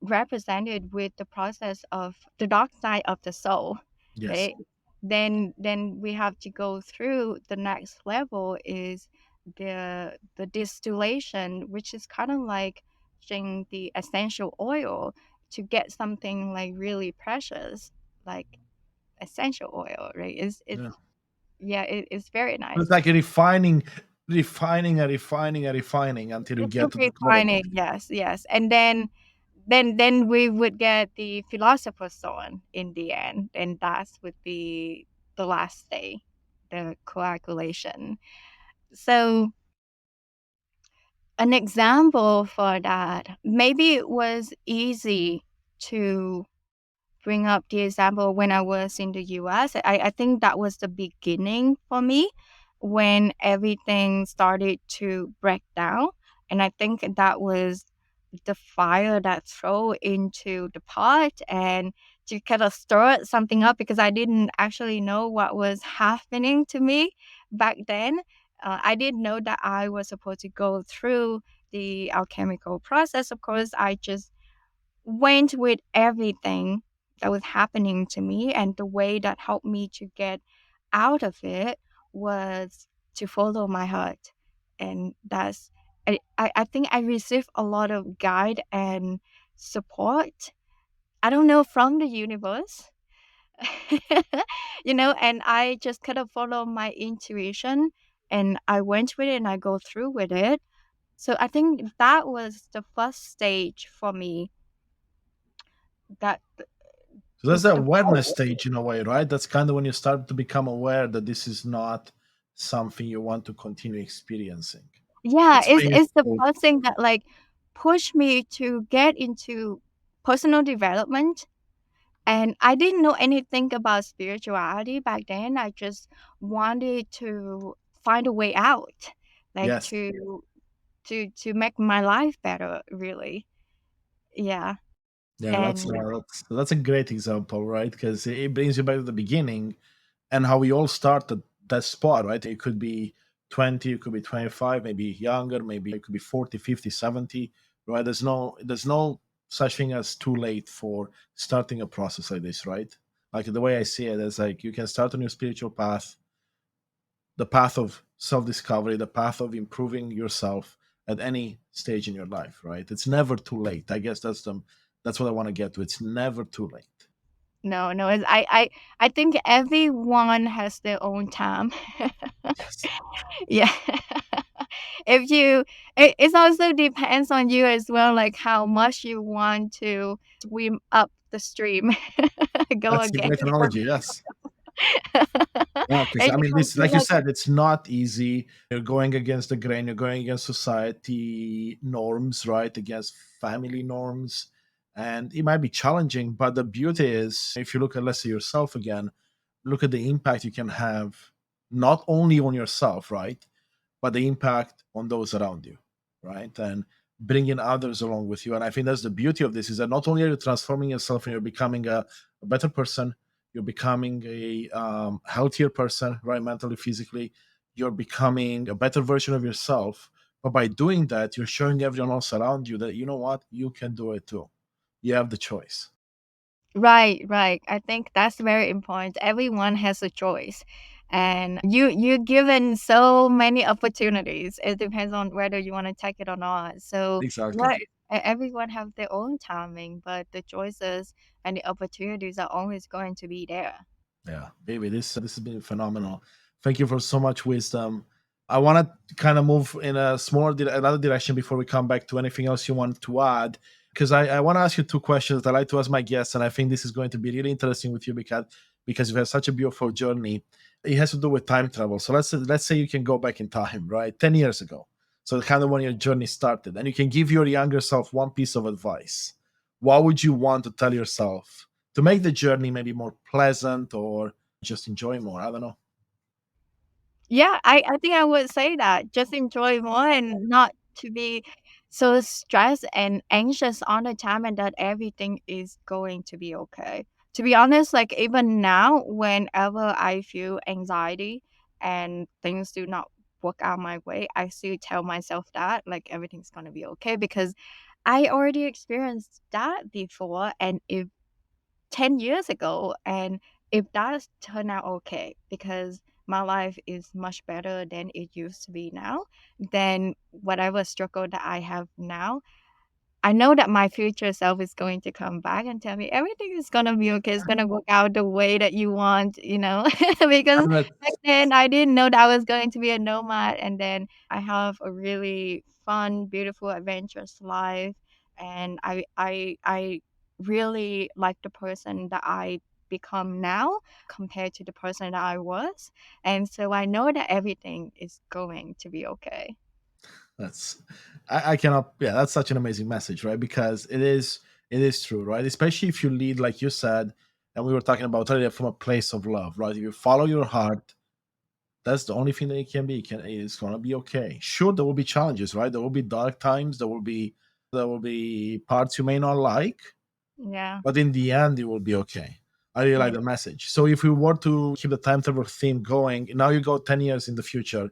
represented with the process of the dark side of the soul, Yes. right? Then we have to go through the next level is the distillation, which is kind of like using the essential oil to get something like really precious, like essential oil, right? It's Yeah. yeah, it's very It's nice. like refining until you It's get a to the bottom of refining, yes, yes. And then we would get the philosopher's stone in the end, and that would be the last day, the coagulation. So an example for that, maybe it was easy to bring up the example when I was in the US. I think that was the beginning for me when everything started to break down. And I think that was the fire that throw into the pot and to kind of stir something up, because I didn't actually know what was happening to me back then. I didn't know that I was supposed to go through the alchemical process. Of course, I just went with everything that was happening to me, and the way that helped me to get out of it was to follow my heart. And that's I think I received a lot of guide and support, I don't know, from the universe. And I just kind of follow my intuition, and I went with it and I go through with it. So I think that was the first stage for me, that So that's the the awareness stage in a way, right? That's kind of when you start to become aware that this is not something you want to continue experiencing. Yeah, That's it's when it's the you first thing that, like, pushed me to get into personal development, and I didn't know anything about spirituality back then. I just wanted to find a way out, like, yes. to make my life better, really. Yeah, Yeah, and that's a great example, right? Because it brings you back to the beginning and how we all start at that spot, right? It could be 20, it could be 25, maybe younger, maybe it could be 40, 50, 70, right? There's no such thing as too late for starting a process like this, right? Like the way I see it is like you can start on your spiritual path, the path of self-discovery, the path of improving yourself at any stage in your life, right? It's never too late. I guess that's what I want to get to. It's never too late. no, no, I think everyone has their own time. Yes. Yeah. If you it also depends on you as well, like how much you want to swim up the stream, go That's a against great analogy. Yes. Yeah, because and I mean, you this, feel like you like said, it's not easy. You're going against the grain. You're going against society norms, right? Against family norms, and it might be challenging. But the beauty is, if you look at, let's say, yourself again, look at the impact you can have, not only on yourself, right, but the impact on those around you, right, and bringing others along with you. And I think that's the beauty of this: is that not only are you transforming yourself and you're becoming a better person, you're becoming a healthier person, right, mentally, physically. You're becoming a better version of yourself. But by doing that, you're showing everyone else around you that, you know what, you can do it too. You have the choice. right, right. I think that's very important. Everyone has a choice. And you're given so many opportunities. It depends on whether you want to take it or not. So Exactly. yeah, everyone have their own timing, but the choices and the opportunities are always going to be there. Yeah, baby, this has been phenomenal. Thank you for so much wisdom. I want to kind of move in a another direction before we come back to anything else you want to add, because I want to ask you two questions that I like to ask my guests, and I think this is going to be really interesting with you because you've had such a beautiful journey. It has to do with time travel. So let's say you can go back in time, right, 10 years ago. So kind of when your journey started, and you can give your younger self one piece of advice, what would you want to tell yourself to make the journey maybe more pleasant or just enjoy more? I don't know. Yeah, I think I would say that. Just enjoy more and not to be so stressed and anxious all the time and that everything is going to be okay. To be honest, like even now, whenever I feel anxiety and things do not work out my way, I still tell myself that like everything's gonna be okay because I already experienced that before and if 10 years ago, and if that turn out okay because my life is much better than it used to be now, then whatever struggle that I have now, I know that my future self is going to come back and tell me everything is gonna be okay. It's gonna work out the way that you want, you know? Because And back then I didn't know that I was going to be a nomad, and then I have a really fun, beautiful, adventurous life, and I really like the person that I become now compared to the person that I was, and so I know that everything is going to be okay. that's I cannot, yeah, that's such an amazing message, right? Because it is true, right? Especially if you lead like you said, and we were talking about earlier, from a place of love, right? If you follow your heart, that's the only thing that it can be. It's gonna be okay. Sure, there will be challenges, right? There will be dark times, there will be parts you may not like, Yeah. but in the end it will be okay. I really like Yeah. the message. So if we were to keep the time travel theme going, now you go 10 years in the future,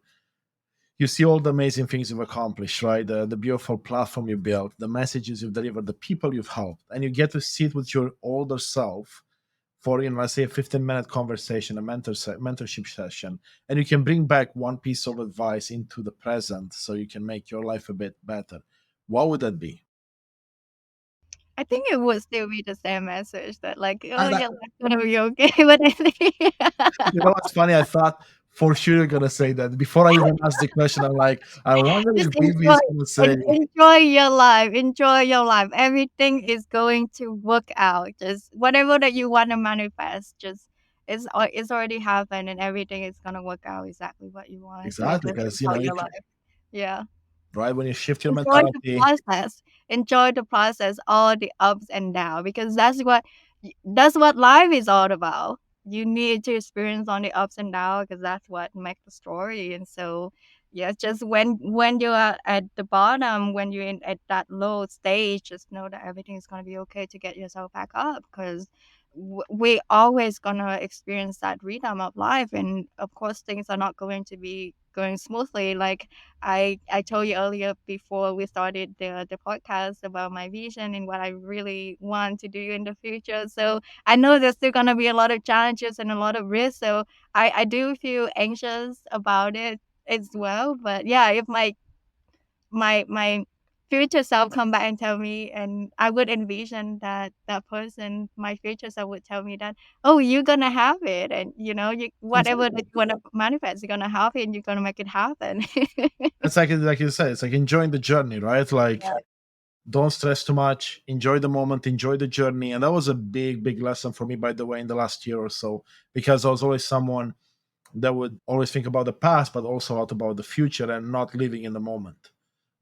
you see all the amazing things you've accomplished, right? The beautiful platform you built, the messages you've delivered, the people you've helped, and you get to sit with your older self for, let's say, a 15-minute conversation, a mentorship session, and you can bring back one piece of advice into the present so you can make your life a bit better. What would that be? I think it would still be the same message that like, "Oh, And I, your life's gonna be okay," but I think you know what's funny? I thought for sure you're gonna say that. Before I even asked the question, I'm like, I wonder if just Bibi is gonna say enjoy your life, enjoy your life. Everything is going to work out. Just whatever that you wanna manifest, just it's already happened and everything is gonna work out exactly what you want. So exactly, just because enjoy you your can, life. Yeah. right, when you shift your Enjoy the mentality. process. Enjoy the process, all the ups and downs, because that's what life is all about. You need to experience on the ups and downs because that's what makes the story. And so, yeah, just when you are at the bottom, when you're in at that low stage, just know that everything is gonna be okay to get yourself back up because we always gonna experience that rhythm of life, and of course, things are not going to be going smoothly. Like I told you earlier before we started the podcast about my vision and what I really want to do in the future. So I know there's still gonna be a lot of challenges and a lot of risks. So I do feel anxious about it as well. But yeah, if my future self come back and tell me, and I would envision that that person, my future self would tell me that, oh, you're gonna have it, and you whatever that Exactly. you wanna manifest, you're gonna have it, and you're gonna make it happen. It's like you said, it's like enjoying the journey, right? Like, don't stress too much, enjoy the moment, enjoy the journey. And that was a big lesson for me, by the way, in the last year or so, because I was always someone that would always think about the past but also out about the future and not living in the moment.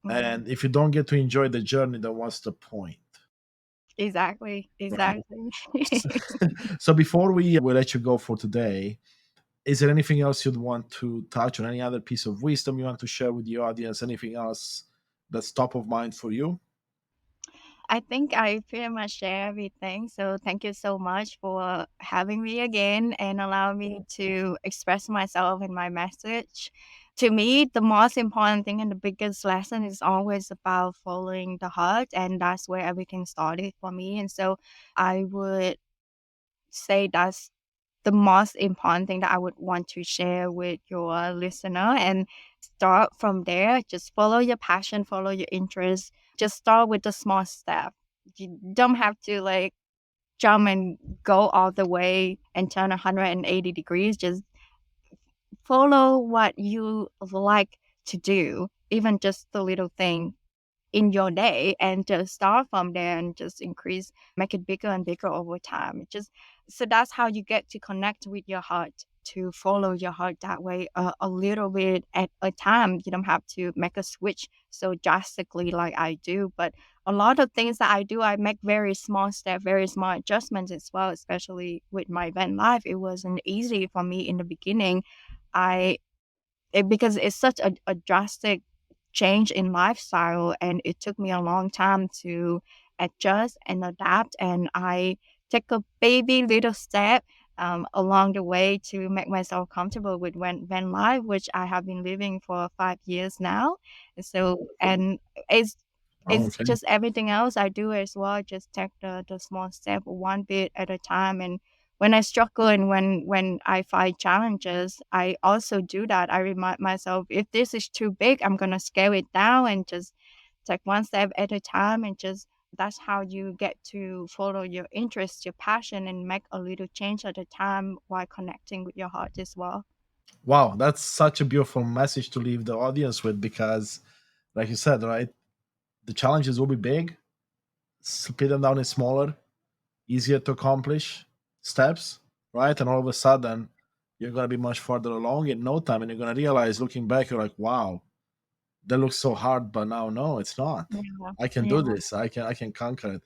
Mhm. And if you don't get to enjoy the journey, then what's the point? Exactly, Right. exactly. So before we let you go for today, is there anything else you'd want to touch on? Any other piece of wisdom you want to share with the audience? Anything else that's top of mind for you? I think I pretty much share everything. So thank you so much for having me again and allowing me to express myself and my message. To me, the most important thing and the biggest lesson is always about following the heart, and that's where everything started for me. And so I would say that's the most important thing that I would want to share with your listener, and start from there. Just follow your passion, follow your interest. Just start with the small step. You don't have to like jump and go all the way and turn 180 degrees. Just follow what you like to do, even just the little thing in your day, and just start from there and just increase, make it bigger and bigger over time. It just so that's how you get to connect with your heart. to follow your heart that way, a little bit at a time. You don't have to make a switch so drastically like I do, but a lot of things that I do, I make very small steps, very small adjustments as well, especially with my van life. It wasn't easy for me in the beginning. I because it's such a drastic change in lifestyle, and it took me a long time to adjust and adapt, and I take a baby little step, along the way to make myself comfortable with van life, which I have been living for 5 years now. And it's Oh, it's okay. just everything else I do as well, just take the small step one bit at a time, and when I struggle and when I find challenges, I also do that. I remind myself, if this is too big, I'm gonna scale it down and just take one step at a time, and just that's how you get to follow your interest, your passion, and make a little change at a time while connecting with your heart as well. Wow, that's such a beautiful message to leave the audience with because, like you said, right, the challenges will be big, split them down in smaller, easier to accomplish steps, right? And all of a sudden, you're going to be much further along in no time. And you're going to realize, looking back, you're like, wow, that looks so hard. But now, no, it's not. Yeah, I can do yeah. this. I can conquer it.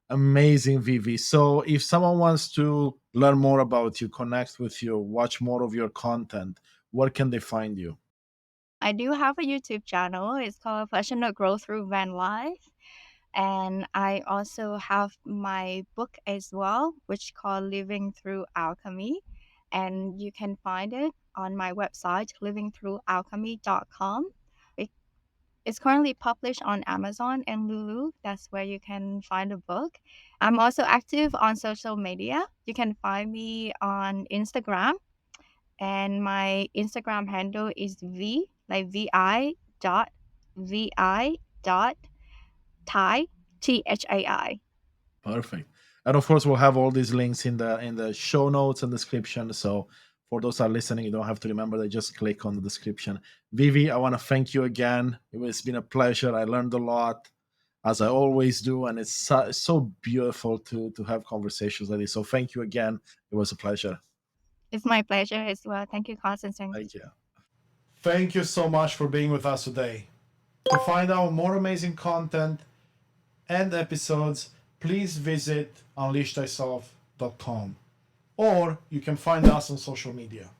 Amazing, Vivi. So if someone wants to learn more about you, connect with you, watch more of your content, where can they find you? I do have a YouTube channel. It's called Passionate Growth Through Van Life. And I also have my book as well, which called Living Through Alchemy. And you can find it on my website, livingthroughalchemy.com. It, it's currently published on Amazon and Lulu. That's where you can find the book. I'm also active on social media. You can find me on Instagram, and my Instagram handle is vi dot Thai, Thai. Perfect. And of course, we'll have all these links in the show notes and description. So for those that are listening, you don't have to remember. They just click on the description. Vivi, I want to thank you again. It's been a pleasure. I learned a lot, as I always do, and it's so beautiful to have conversations like this. So thank you again. It was a pleasure. It's my pleasure as well. Thank you, Constantine. Thank you. Thank you so much for being with us today. To find out more amazing content and episodes, please visit unleashthyself.com, or you can find us on social media.